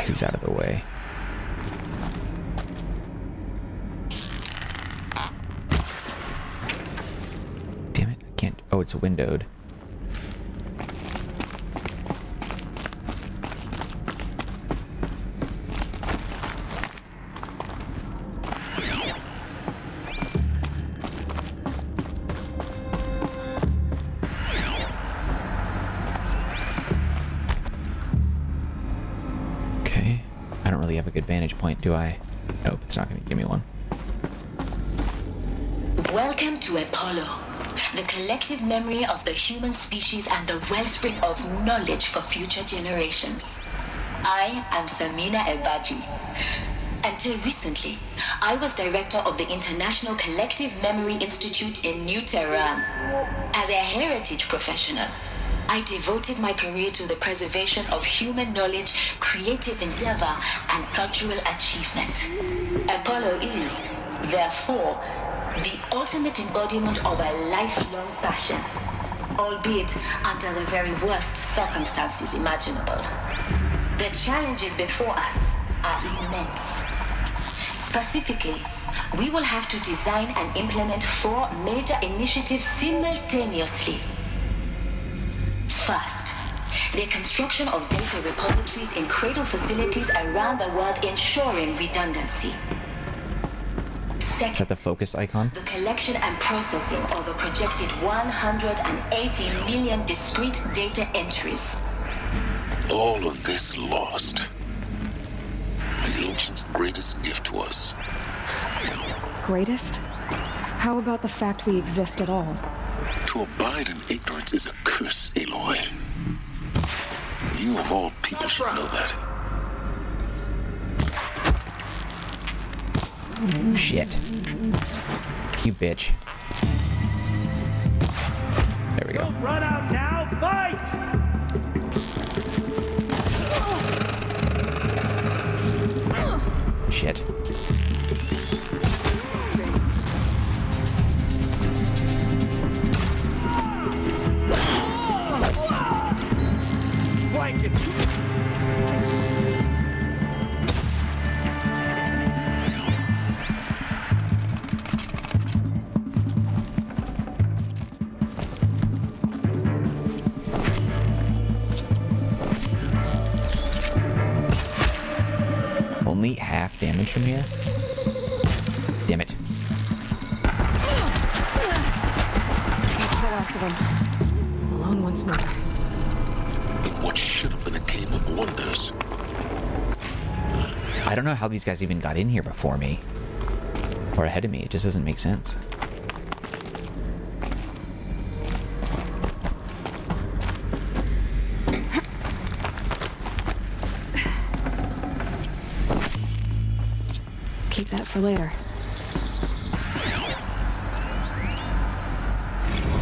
He's out of the way. Damn it, I can't... Oh, it's windowed. Good vantage point, do I? Nope, it's not going to give me one. Welcome to Apollo, the collective memory of the human species and the wellspring of knowledge for future generations. I am Samina Ebaji. Until recently, I was director of the International Collective Memory Institute in New Tehran. As a heritage professional, I devoted my career to the preservation of human knowledge, creative endeavor, and cultural achievement. Apollo is, therefore, the ultimate embodiment of a lifelong passion, albeit under the very worst circumstances imaginable. The challenges before us are immense. Specifically, we will have to design and implement 4 major initiatives simultaneously. First, the construction of data repositories in cradle facilities around the world, ensuring redundancy. Second, is that the focus icon? The collection and processing of a projected 180 million discrete data entries. All of this lost. The ancients' greatest gift to us. Greatest? How about the fact we exist at all? To abide in ignorance is a curse, Aloy. You of all people should know that. Shit. You bitch. There we go. Don't run out now, fight! Shit. Only half damage from here? Damn it. That's the last of them. Alone once more. In what should have been a cave of wonders. I don't know how these guys even got in here before me. Or ahead of me. It just doesn't make sense. Keep that for later.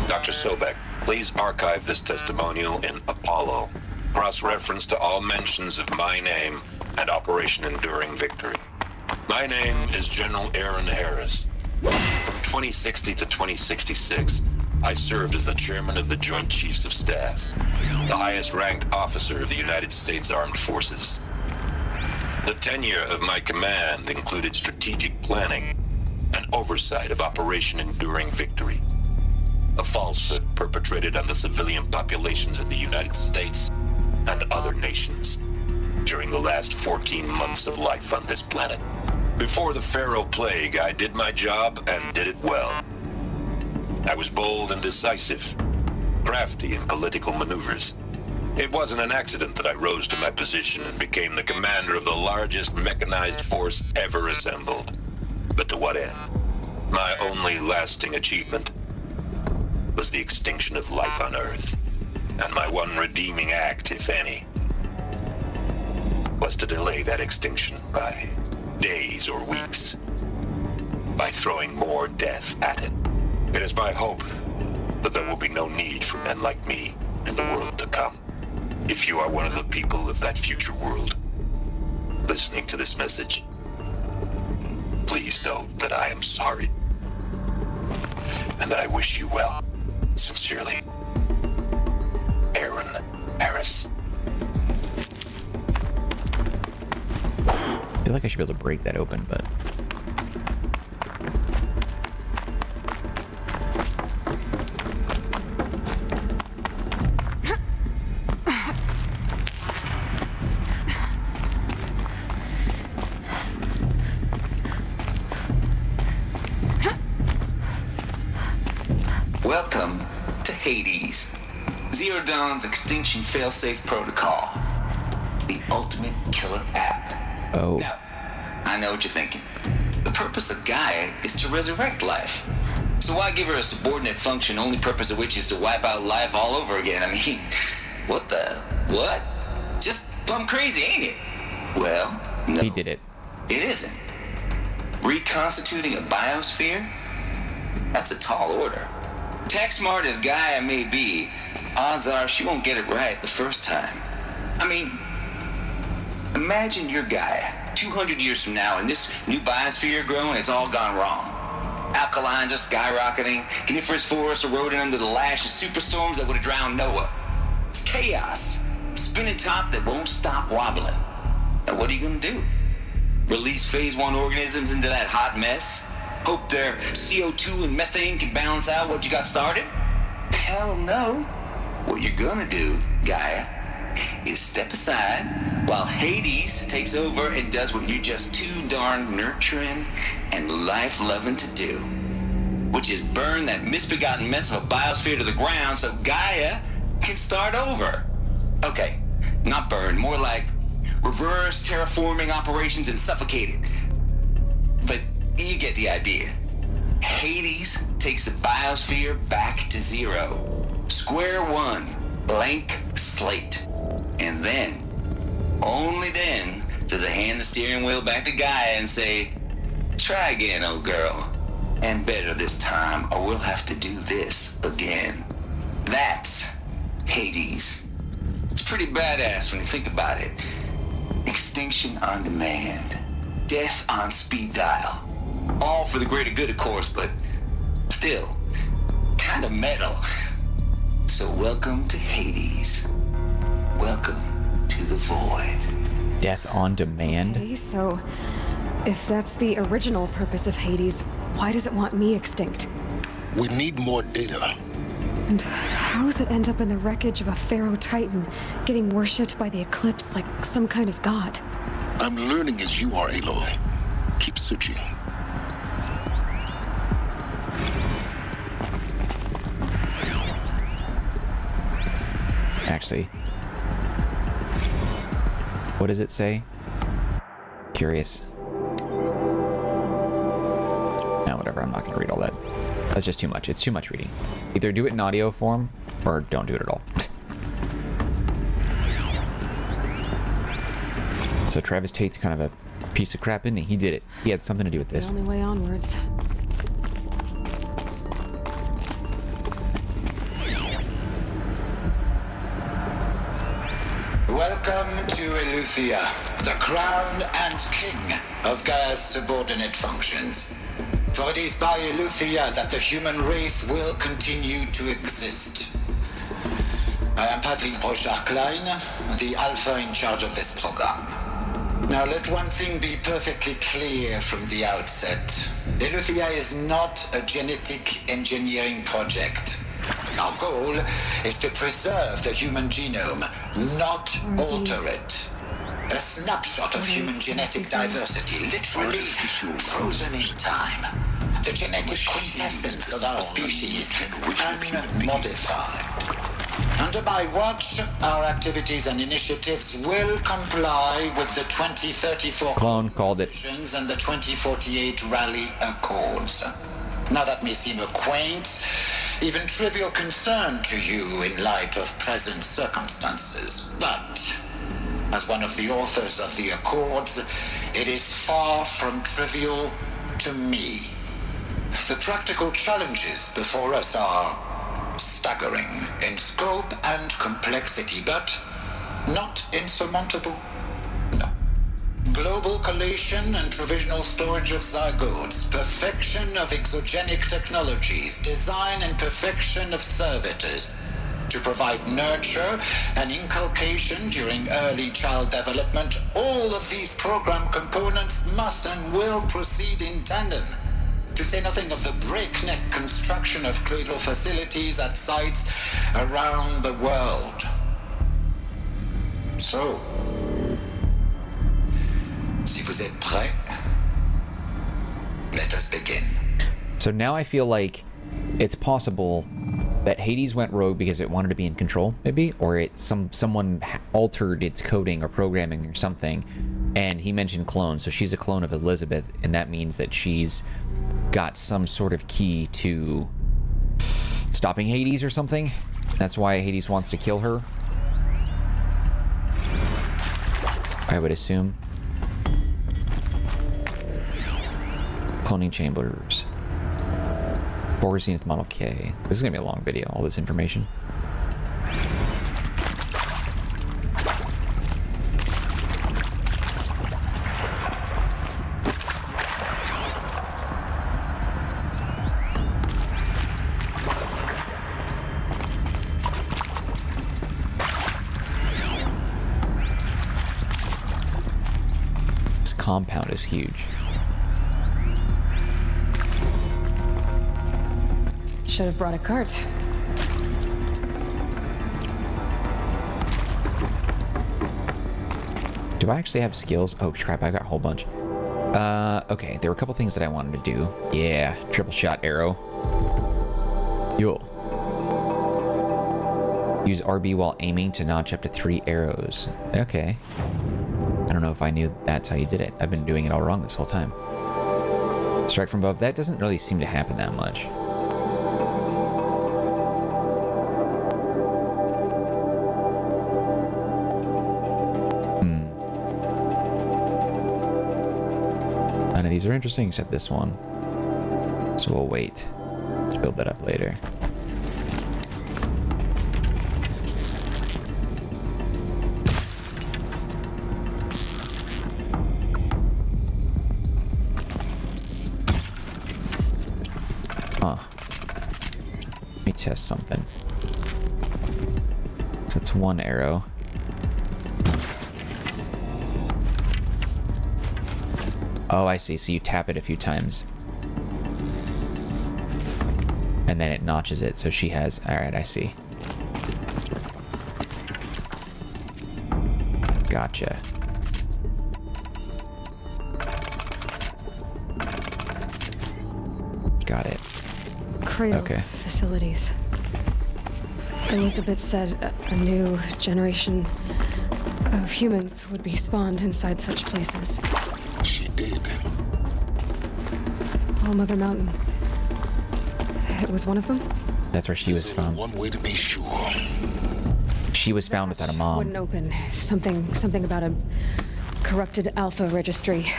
Dr. Sobek, please archive this testimonial in Apollo. Cross-reference to all mentions of my name and Operation Enduring Victory. My name is General Aaron Harris. From 2060 to 2066, I served as the chairman of the Joint Chiefs of Staff, the highest-ranked officer of the United States Armed Forces. The tenure of my command included strategic planning and oversight of Operation Enduring Victory, a falsehood perpetrated on the civilian populations of the United States and other nations during the last 14 months of life on this planet. Before the Pharaoh Plague, I did my job and did it well. I was bold and decisive, crafty in political maneuvers. It wasn't an accident that I rose to my position and became the commander of the largest mechanized force ever assembled. But to what end? My only lasting achievement was the extinction of life on Earth. And my one redeeming act, if any, was to delay that extinction by days or weeks, by throwing more death at it. It is my hope but there will be no need for men like me in the world to come. If you are one of the people of that future world listening to this message, please know that I am sorry and that I wish you well. Sincerely, Aaron Harris. I feel like I should be able to break that open, but... Welcome to Hades, Zero Dawn's extinction failsafe protocol, the ultimate killer app. Oh. Now, I know what you're thinking. The purpose of Gaia is to resurrect life. So why give her a subordinate function, only purpose of which is to wipe out life all over again? I mean, what? Just plumb crazy, ain't it? Well, no. He did it. It isn't. Reconstituting a biosphere? That's a tall order. Tech smart as Gaia may be, odds are she won't get it right the first time. I mean, imagine you're Gaia 200 years from now and this new biosphere growing, it's all gone wrong. Alkalines are skyrocketing, coniferous forests eroding under the lash of superstorms that would have drowned Noah. It's chaos, spinning top that won't stop wobbling. Now what are you gonna do? Release phase 1 organisms into that hot mess? Hope their CO2 and methane can balance out what you got started? Hell no. What you're gonna do, Gaia, is step aside while Hades takes over and does what you're just too darn nurturing and life-loving to do, which is burn that misbegotten mess of a biosphere to the ground so Gaia can start over. Okay, not burn, more like reverse terraforming operations and suffocate it. But you get the idea. Hades takes the biosphere back to zero. Square one, blank slate. And then, only then, does it hand the steering wheel back to Gaia and say, try again, old girl. And better this time, or we'll have to do this again. That's Hades. It's pretty badass when you think about it. Extinction on demand. Death on speed dial. All for the greater good, of course, but still, kind of metal. So welcome to Hades. Welcome to the void. Death on demand? Okay, so if that's the original purpose of Hades, why does it want me extinct? We need more data. And how does it end up in the wreckage of a pharaoh titan, getting worshipped by the eclipse like some kind of god? I'm learning as you are, Aloy. Keep searching. Actually, what does it say? Curious. No, whatever, I'm not gonna read all that. That's just too much. It's too much reading. Either do it in audio form, or don't do it at all. So Travis Tate's kind of a piece of crap, isn't he? He did it. He had something to do with this. The only way onwards. Welcome to Eleuthia, the crown and king of Gaia's subordinate functions. For it is by Eleuthia that the human race will continue to exist. I am Patrick Brochard-Klein, the alpha in charge of this program. Now let one thing be perfectly clear from the outset. Eleuthia is not a genetic engineering project. Our goal is to preserve the human genome, not alter it. A snapshot of human genetic diversity, literally frozen in time. The genetic quintessence of our species, unmodified. Under my watch, our activities and initiatives will comply with the 2034 Clone called it. And the 2048 Rally Accords. Now that may seem a quaint, even trivial concern to you in light of present circumstances, but as one of the authors of the Accords, it is far from trivial to me. The practical challenges before us are staggering in scope and complexity, but not insurmountable. No. Global collation and provisional storage of zygotes, perfection of exogenic technologies, design and perfection of servitors, to provide nurture and inculcation during early child development. All of these program components must and will proceed in tandem, to say nothing of the breakneck construction of cradle facilities at sites around the world. So, si vous êtes prêts, let us begin. So now I feel like it's possible that Hades went rogue because it wanted to be in control, maybe, or someone altered its coding or programming or something, and he mentioned clones, so she's a clone of Elizabeth, and that means that she's got some sort of key to stopping Hades or something. That's why Hades wants to kill her, I would assume. Cloning chambers. 4 Zenith Model K. This is gonna be a long video, all this information. This compound is huge. Should have brought a cart. Do I actually have skills? Oh crap, I got a whole bunch. Okay, there were a couple things that I wanted to do. Yeah, triple shot arrow. Yo. Use RB while aiming to notch up to 3 arrows. Okay. I don't know if I knew that's how you did it. I've been doing it all wrong this whole time. Strike from above. That doesn't really seem to happen that much. These are interesting except this one, so we'll wait to build that up later. Huh. Let me test something. So it's 1 arrow. Oh, I see. So you tap it a few times. And then it notches it. So she has... Alright, I see. Gotcha. Got it. Cradle okay. Facilities. Elizabeth said a new generation of humans would be spawned inside such places. She did. All Mother Mountain. It was one of them? That's where she was found. One way to be sure. She was found without a mom. Wouldn't open. Something about a corrupted alpha registry.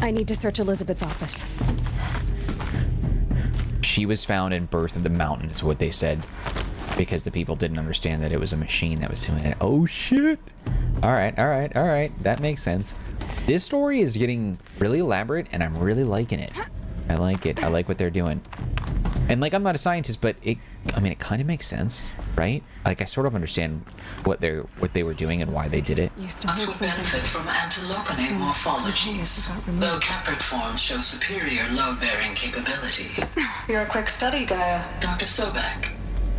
I need to search Elizabeth's office. She was found in Birth of the Mountain, is what they said. Because the people didn't understand that it was a machine that was doing it. Oh, shit! Alright. That makes sense. This story is getting really elaborate, and I'm really liking it. I like it. I like what they're doing. And, like, I'm not a scientist, but it kind of makes sense, right? Like, I sort of understand what they were doing and why they did it. Us would benefit from anthropologists morphologies, though caprid forms show superior load-bearing capability. You're a quick study, Gaia. Dr. Sobek,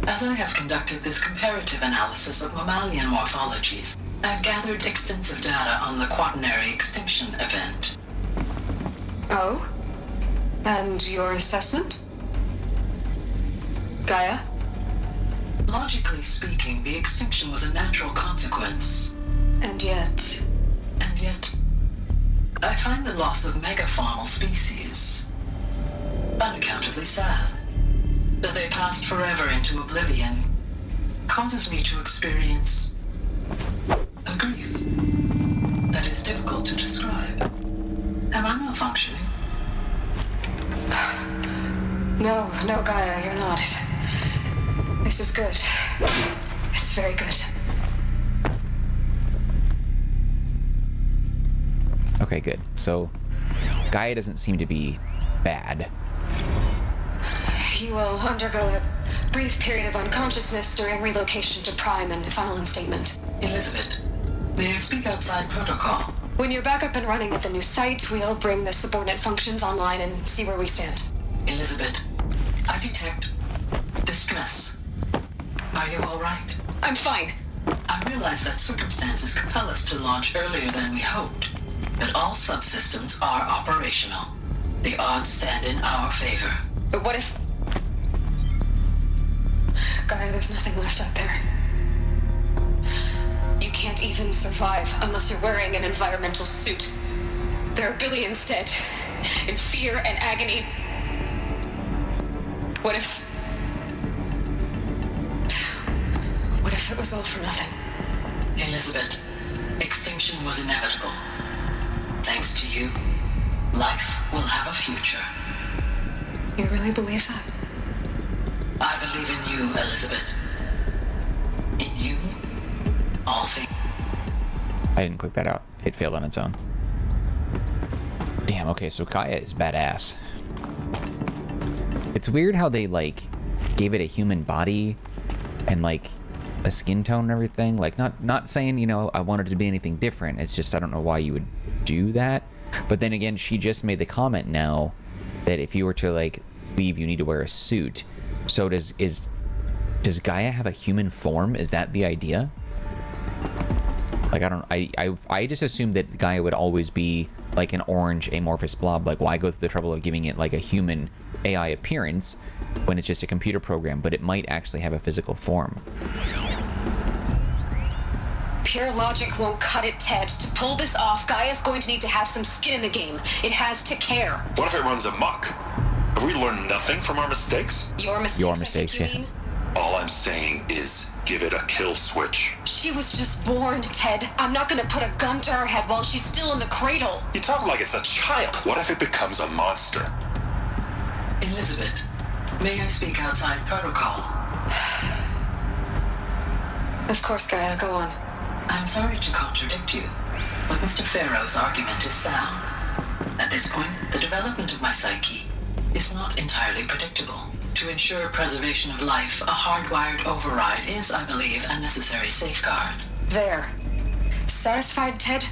as I have conducted this comparative analysis of mammalian morphologies, I've gathered extensive data on the quaternary extinction event. Oh? And your assessment? Gaia? Logically speaking, the extinction was a natural consequence. And yet, I find the loss of megafaunal species unaccountably sad. That they passed forever into oblivion causes me to experience a grief that is difficult to describe. Am I malfunctioning? No, Gaia, you're not. This is good. It's very good. Okay, good. So, Gaia doesn't seem to be bad. You will undergo a brief period of unconsciousness during relocation to Prime and final instatement. Elizabeth, may I speak outside protocol? When you're back up and running at the new site, we'll bring the subordinate functions online and see where we stand. Elizabeth, I detect distress. Are you all right? I'm fine. I realize that circumstances compel us to launch earlier than we hoped, but all subsystems are operational. The odds stand in our favor. But what if... Gaia, there's nothing left out there. You can't even survive unless you're wearing an environmental suit. There are billions dead, in fear and agony. What if it was all for nothing? Elizabeth, extinction was inevitable. Thanks to you, life will have a future. You really believe that? I believe in you, Elizabeth. In you, all things. I didn't click that out. It failed on its own. Damn, okay, so Gaia is badass. It's weird how they, like, gave it a human body and, like, a skin tone and everything. Like, not saying, you know, I wanted it to be anything different. It's just, I don't know why you would do that. But then again, she just made the comment now that if you were to, like, leave, you need to wear a suit. So does Gaia have a human form? Is that the idea? Like, I just assumed that Gaia would always be like an orange amorphous blob. Like, why go through the trouble of giving it like a human AI appearance when it's just a computer program? But it might actually have a physical form. Pure logic won't cut it, Ted. To pull this off, Gaia's going to need to have some skin in the game. It has to care. What if it runs amok? Have we learned nothing from our mistakes? Your mistakes, yeah. All I'm saying is give it a kill switch. She was just born, Ted. I'm not gonna put a gun to her head while she's still in the cradle. You talk like it's a child. What if it becomes a monster? Elizabeth, may I speak outside protocol? Of course, Gaia, go on. I'm sorry to contradict you, but Mr. Farrow's argument is sound. At this point, the development of my psyche is not entirely predictable. To ensure preservation of life, a hardwired override is, I believe, a necessary safeguard. There. Satisfied, Ted?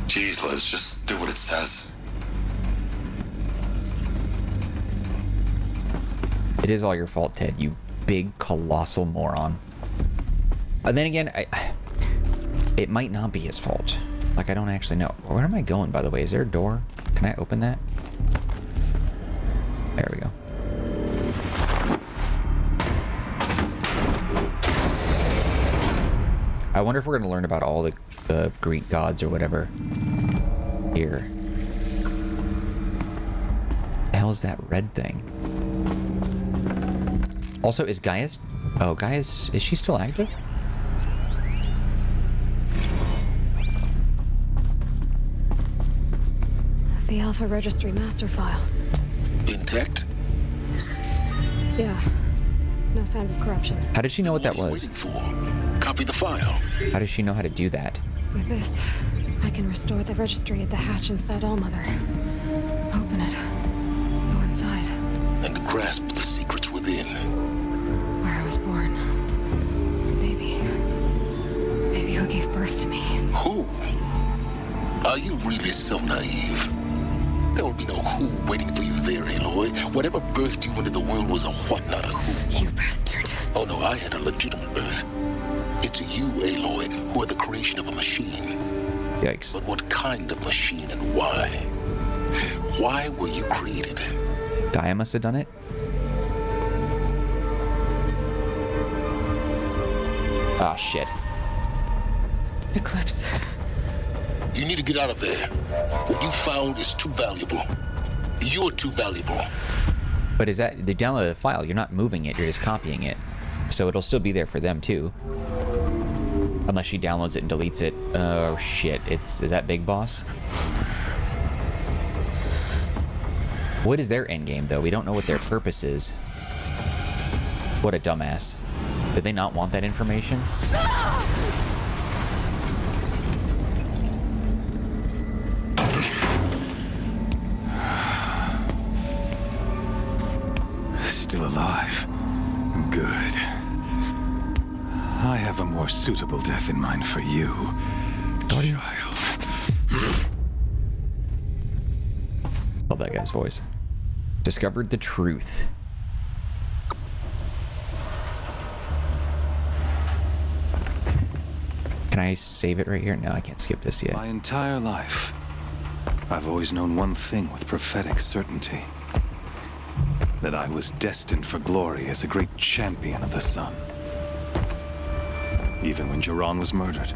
Jeez, Liz, just do what it says. It is all your fault, Ted, you big colossal moron. And then again, it might not be his fault. Like, I don't actually know. Where am I going, by the way? Is there a door? Can I open that? There we go. I wonder if we're going to learn about all the Greek gods or whatever here. The hell is that red thing? Also, is Gaia's... Oh, Gaia's... Is she still active? The Alpha Registry master file. Intact? Yeah. No signs of corruption. How did she know what that was? Copy the file. How does she know how to do that? With this, I can restore the registry at the hatch inside Allmother. Open it. Go inside. And grasp the secrets within. Where I was born. Baby who gave birth to me. Who? Are you really so naive? There will be no who waiting for you there, Aloy. Whatever birthed you into the world was a what, not a who. You bastard. Oh no, I had a legitimate birth. It's you, Aloy, who are the creation of a machine. Yikes. But what kind of machine and why? Why were you created? Gaia must have done it. Ah, shit. Eclipse. You need to get out of there. What you found is too valuable. You're too valuable. But is that... They downloaded the file. You're not moving it. You're just copying it. So it'll still be there for them, too. Unless she downloads it and deletes it. Oh, shit. Is that Big Boss? What is their endgame, though? We don't know what their purpose is. What a dumbass. Did they not want that information? Still alive. Good. I have a more suitable death in mind for you, child. Love that guy's voice. Discovered the truth. Can I save it right here? No, I can't skip this yet. My entire life, I've always known one thing with prophetic certainty. That I was destined for glory as a great champion of the sun. Even when Jiran was murdered,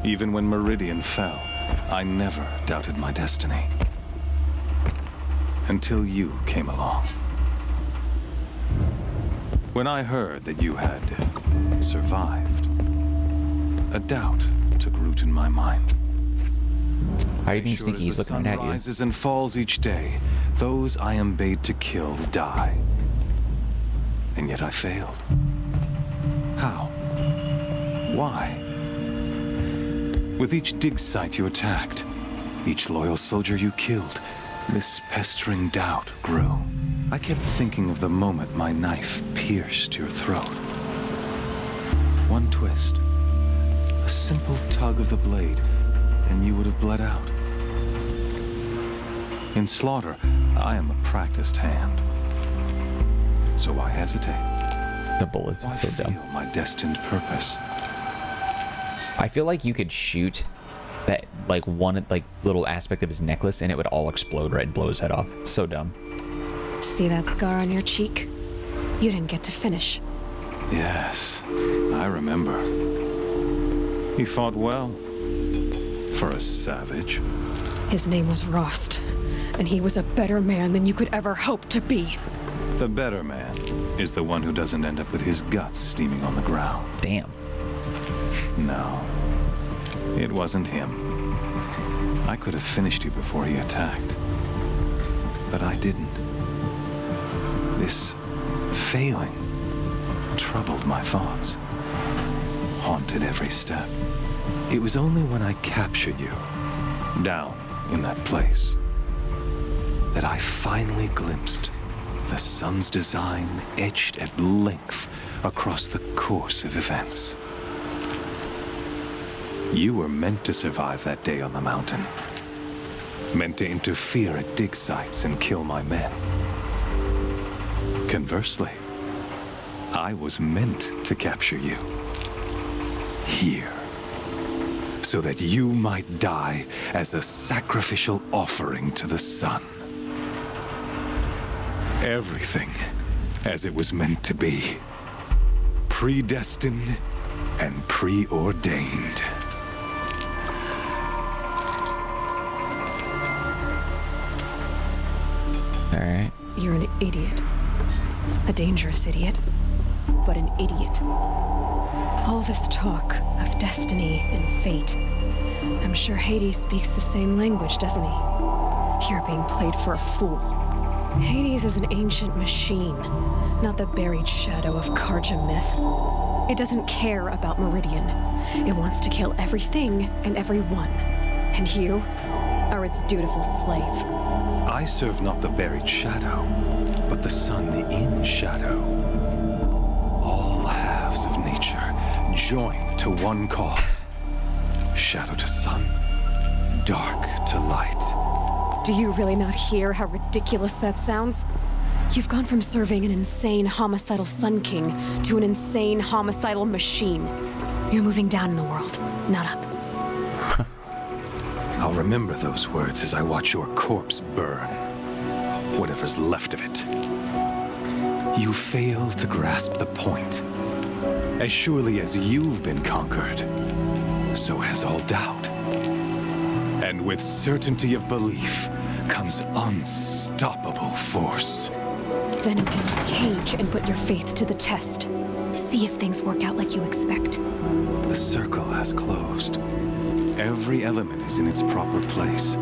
even when Meridian fell, I never doubted my destiny. Until you came along. When I heard that you had survived, a doubt took root in my mind. Hide and sneaky, he's looking at you. Rises and falls each day. Those I am bade to kill die. And yet I failed. How? Why? With each dig site you attacked, each loyal soldier you killed, this pestering doubt grew. I kept thinking of the moment my knife pierced your throat. One twist, a simple tug of the blade, and you would have bled out. In slaughter, I am a practiced hand. So why hesitate? The bullets, it's so dumb. Feel my destined purpose. I feel like you could shoot that like one like little aspect of his necklace and it would all explode right and blow his head off. It's so dumb. See that scar on your cheek? You didn't get to finish. Yes, I remember. He fought well. For a savage. His name was Rost, and he was a better man than you could ever hope to be. The better man is the one who doesn't end up with his guts steaming on the ground. Damn. No, it wasn't him. I could have finished you before he attacked. But I didn't. This failing troubled my thoughts, haunted every step. It was only when I captured you, down in that place, that I finally glimpsed the sun's design etched at length across the course of events. You were meant to survive that day on the mountain. Meant to interfere at dig sites and kill my men. Conversely, I was meant to capture you. Here. So that you might die as a sacrificial offering to the sun. Everything as it was meant to be. Predestined and preordained. All right. You're an idiot. A dangerous idiot, but an idiot. All this talk of destiny and fate. I'm sure Hades speaks the same language, doesn't he? You're being played for a fool. Hades is an ancient machine, not the buried shadow of Karja myth. It doesn't care about Meridian. It wants to kill everything and everyone. And you are its dutiful slave. I serve not the buried shadow, but the sun in shadow. All halves of nature joined to one cause. Shadow to sun, dark to light. Do you really not hear how ridiculous that sounds? You've gone from serving an insane homicidal Sun King to an insane homicidal machine. You're moving down in the world, not up. I'll remember those words as I watch your corpse burn. Whatever's left of it. You fail to grasp the point. As surely as you've been conquered, so has all doubt. And with certainty of belief comes unstoppable force. Then open this cage and put your faith to the test. See if things work out like you expect. The circle has closed. Every element is in its proper place,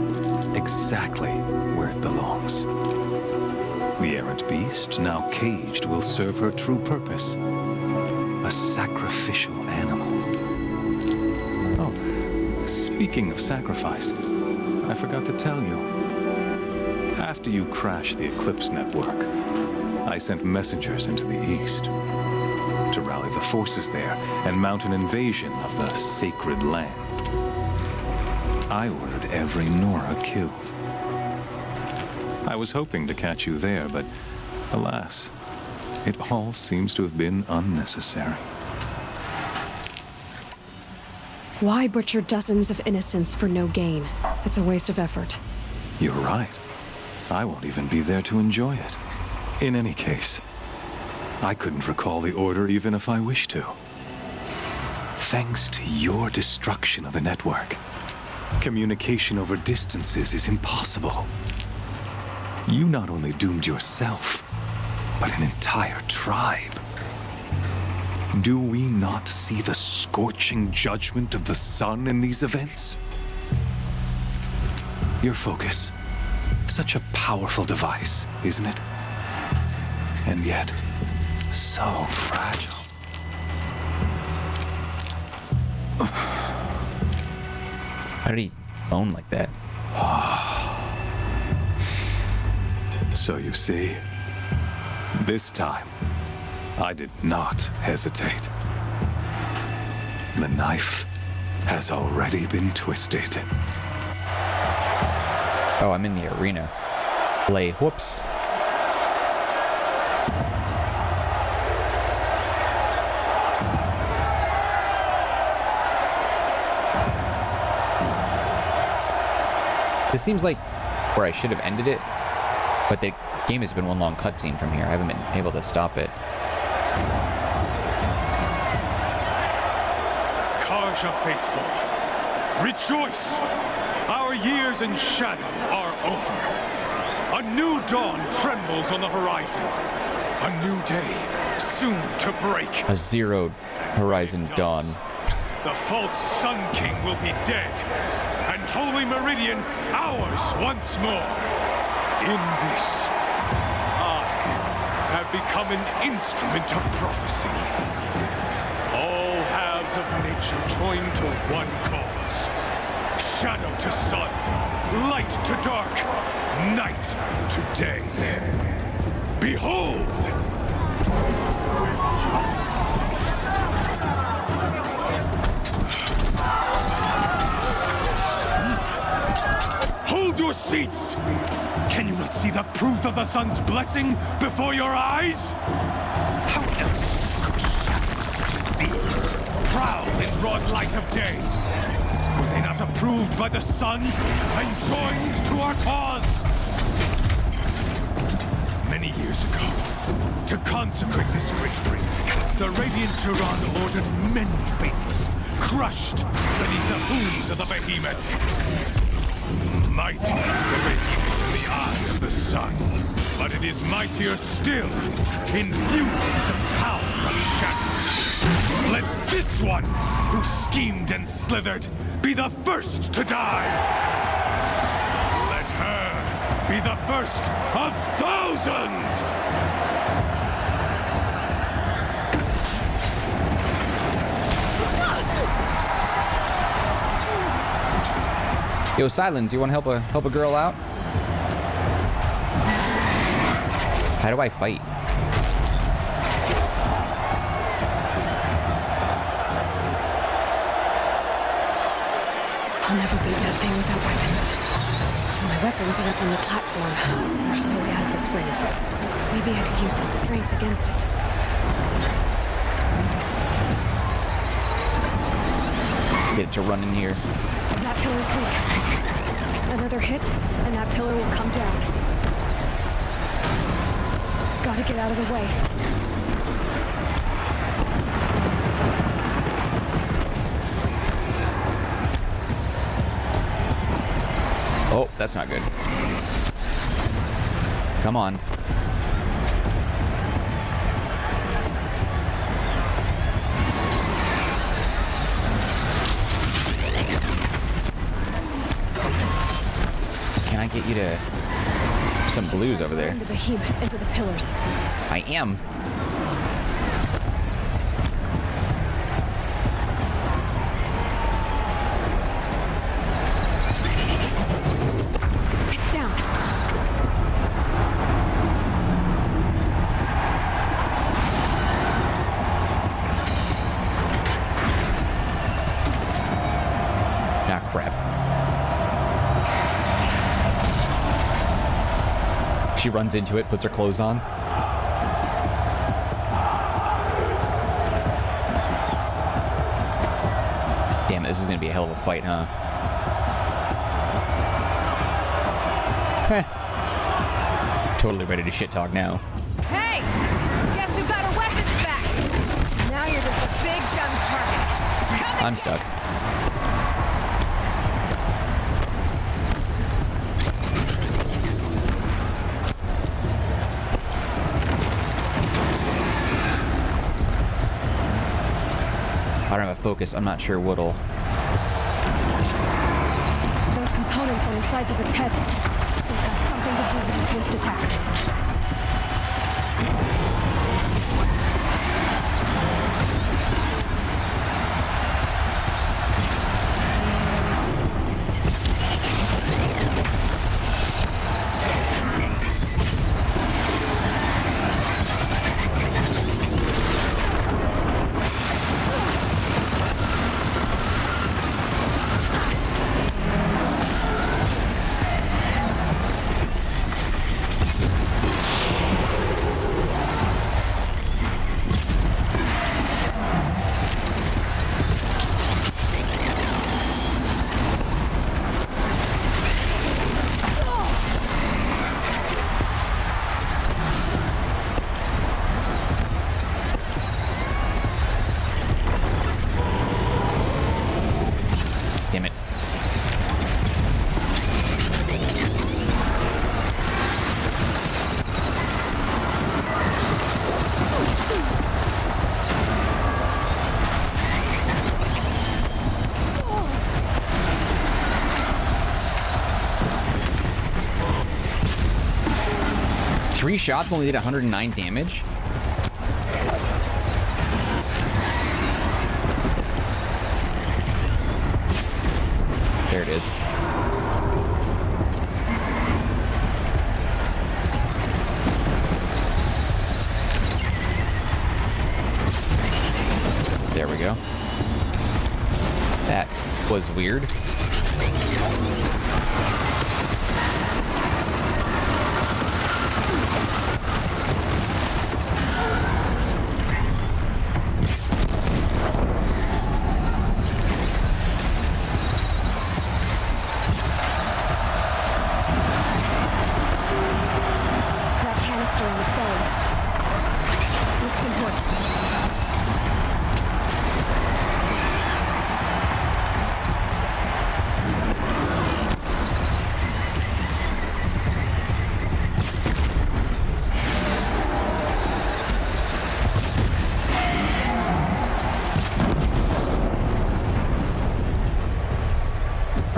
exactly where it belongs. The errant beast, now caged, will serve her true purpose. A Speaking of sacrifice, I forgot to tell you. After you crashed the Eclipse network, I sent messengers into the east to rally the forces there and mount an invasion of the sacred land. I ordered every Nora killed. I was hoping to catch you there, but alas, it all seems to have been unnecessary. Why butcher dozens of innocents for no gain? It's a waste of effort. You're right. I won't even be there to enjoy it. In any case, I couldn't recall the order even if I wished to. Thanks to your destruction of the network, communication over distances is impossible. You not only doomed yourself, but an entire tribe. Do we not see the scorching judgment of the sun in these events? Your focus, such a powerful device, isn't it? And yet, so fragile. How did he moan like that? So you see, this time, I did not hesitate. The knife has already been twisted. Oh, I'm in the arena. Play. Whoops. This seems like where I should have ended it, but the game has been one long cutscene from here. I haven't been able to stop it. Karja faithful, rejoice! Our years in shadow are over. A new dawn trembles on the horizon. A new day soon to break. A zero horizon dawn. The false Sun King will be dead, and Holy Meridian ours once more. In this, I have become an instrument of prophecy. All halves of nature join to one cause. Shadow to sun, light to dark, night to day. Behold! Hold your seats! Can you not see the proof of the sun's blessing before your eyes? How else could shadows such as these prowl in broad light of day? Were they not approved by the sun and joined to our cause? Many years ago, to consecrate this great ring, the Radiant Tyrann ordered many faithless, crushed beneath the hooves of the behemoth. Mighty is the behemoth in the eye of the sun, but it is mightier still, infused with the power of shadow. Let this one, who schemed and slithered, be the first to die. Let her be the first of thousands! Yo, Silence, you want to help a girl out? How do I fight? I'll never beat that thing without weapons. My weapons are up on the platform. There's no way out of this ring. Maybe I could use the strength against it. Get it to run in here. That pillar's weak. Another hit, and that pillar will come down. Gotta get out of the way. Oh, that's not good. Come on. Can I get you to some blues over there? Turn the behemoth into the pillars. I am. crap. She runs into it, puts her clothes on. Damn it, this is gonna be a hell of a fight, huh? Heh. Totally ready to shit talk now. Hey! Guess who got her weapons back? Now you're just a big dumb target. I'm stuck. I don't have a focus. I'm not sure what'll... Those components on the sides of its head. They've got something to do with the swift attacks. 3 shots only did 109 damage? There it is. There we go. That was weird.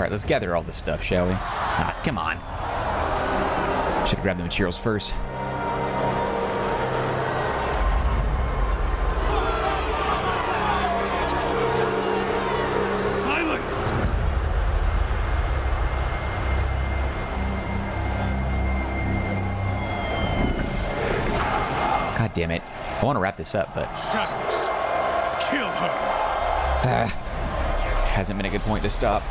Alright, let's gather all this stuff, shall we? Ah, come on. Should have grabbed the materials first. Silence! God damn it. I want to wrap this up, but... Shadows. Kill her. Hasn't been a good point to stop.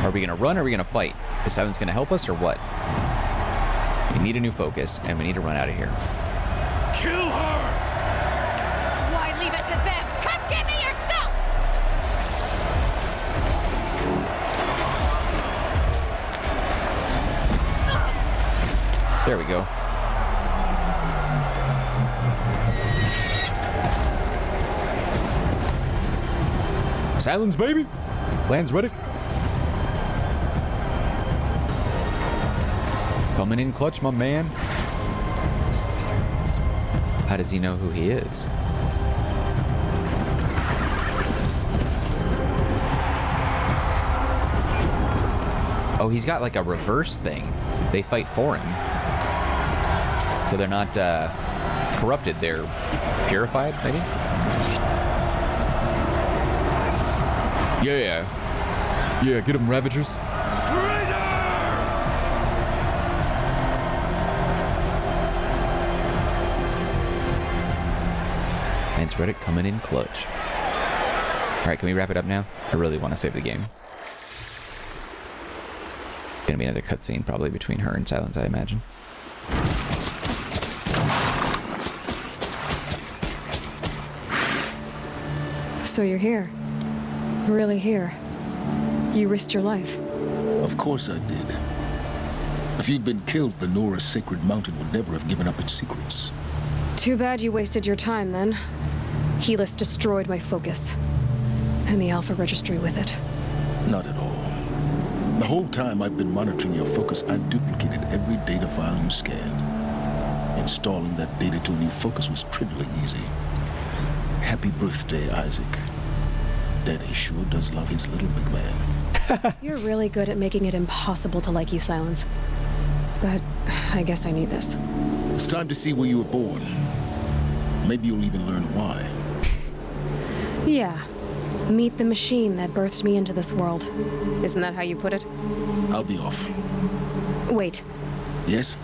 Are we gonna run or are we gonna fight? Is silence gonna help us or what? We need a new focus and we need to run out of here. Kill her! Why leave it to them? Come get me yourself! There we go. Silence, baby! Land's ready. Coming in clutch, my man. Silence. How does he know who he is? Oh, he's got like a reverse thing. They fight for him. So they're not corrupted, they're purified, maybe? Yeah. Yeah, get him, Ravagers. Lance Reddick coming in clutch. Alright, can we wrap it up now? I really want to save the game. Gonna be another cutscene probably between her and Silence, I imagine. So you're here. Really here. You risked your life. Of course I did. If you'd been killed, the Nora's sacred mountain would never have given up its secrets. Too bad you wasted your time, then. Helis destroyed my focus. And the Alpha Registry with it. Not at all. The whole time I've been monitoring your focus, I've duplicated every data file you scanned. Installing that data to a new focus was trivially easy. Happy birthday, Isaac. Daddy sure does love his little big man. You're really good at making it impossible to like you, Silence. But I guess I need this. It's time to see where you were born. Maybe you'll even learn why. Yeah. Meet the machine that birthed me into this world. Isn't that how you put it? I'll be off. Wait. Yes?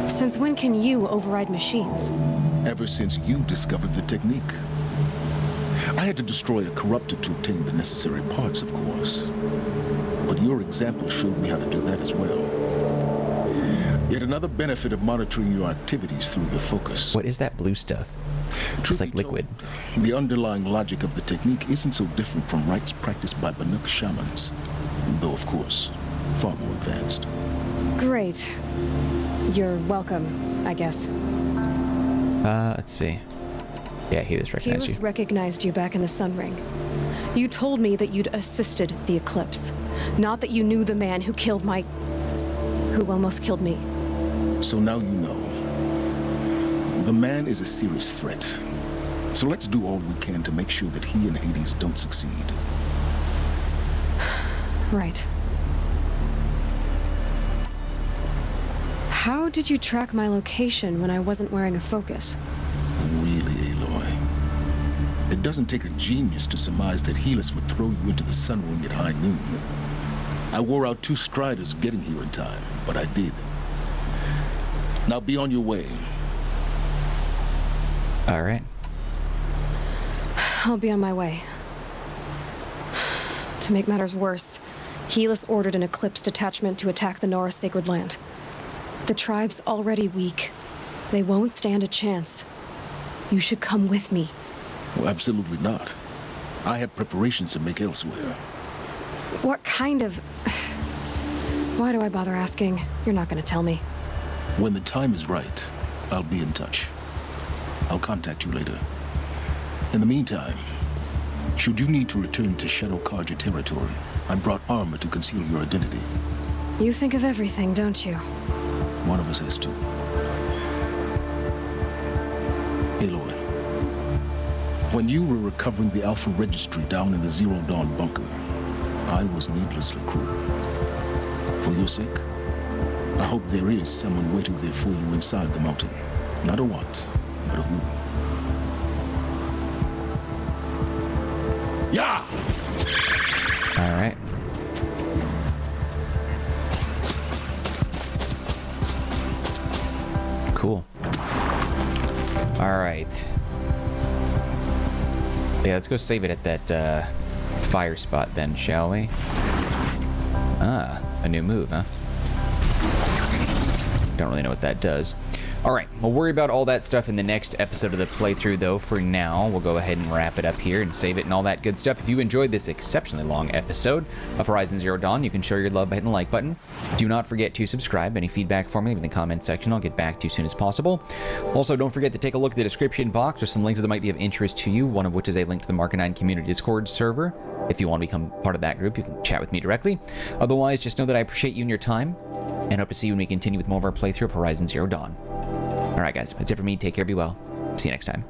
Since when can you override machines? Ever since you discovered the technique. I had to destroy a corruptor to obtain the necessary parts, of course. But your example showed me how to do that as well. Yet another benefit of monitoring your activities through your focus. What is that blue stuff? It's like liquid. The underlying logic of the technique isn't so different from rites practiced by Banuk shamans. Though, of course, far more advanced. Great. You're welcome, I guess. Let's see. Yeah, Helis recognized you. Helis recognized you back in the Sun Ring. You told me that you'd assisted the Eclipse. Not that you knew the man who killed my... who almost killed me. So now you know. The man is a serious threat. So let's do all we can to make sure that he and Hades don't succeed. Right. How did you track my location when I wasn't wearing a focus? Really, Aloy? It doesn't take a genius to surmise that Helis would throw you into the Sun Ring at high noon. I wore out 2 striders getting here in time, but I did. Now be on your way. All right. I'll be on my way. To make matters worse, Helis ordered an Eclipse detachment to attack the Nora Sacred Land. The tribe's already weak. They won't stand a chance. You should come with me. Well, absolutely not. I have preparations to make elsewhere. What kind of... Why do I bother asking? You're not going to tell me. When the time is right, I'll be in touch. I'll contact you later. In the meantime, should you need to return to Shadow Karja territory, I brought armor to conceal your identity. You think of everything, don't you? One of us has to. Aloy, when you were recovering the Alpha Registry down in the Zero Dawn bunker, I was needlessly cruel. For your sake, I hope there is someone waiting there for you inside the mountain. Not a what, but a who. Yeah! All right. Cool. All right. Yeah, let's go save it at that fire spot then, shall we? Ah, a new move, huh? Don't really know what that does. All right, we'll worry about all that stuff in the next episode of the playthrough, though. For now, we'll go ahead and wrap it up here and save it and all that good stuff. If you enjoyed this exceptionally long episode of Horizon Zero Dawn, you can show your love by hitting the like button. Do not forget to subscribe. Any feedback for me, leave in the comment section. I'll get back to you as soon as possible. Also, don't forget to take a look at the description box. There's some links that might be of interest to you, one of which is a link to the Marcanine community Discord server. If you want to become part of that group, you can chat with me directly. Otherwise, just know that I appreciate you and your time, and hope to see you when we continue with more of our playthrough of Horizon Zero Dawn. Alright guys, that's it for me. Take care, be well. See you next time.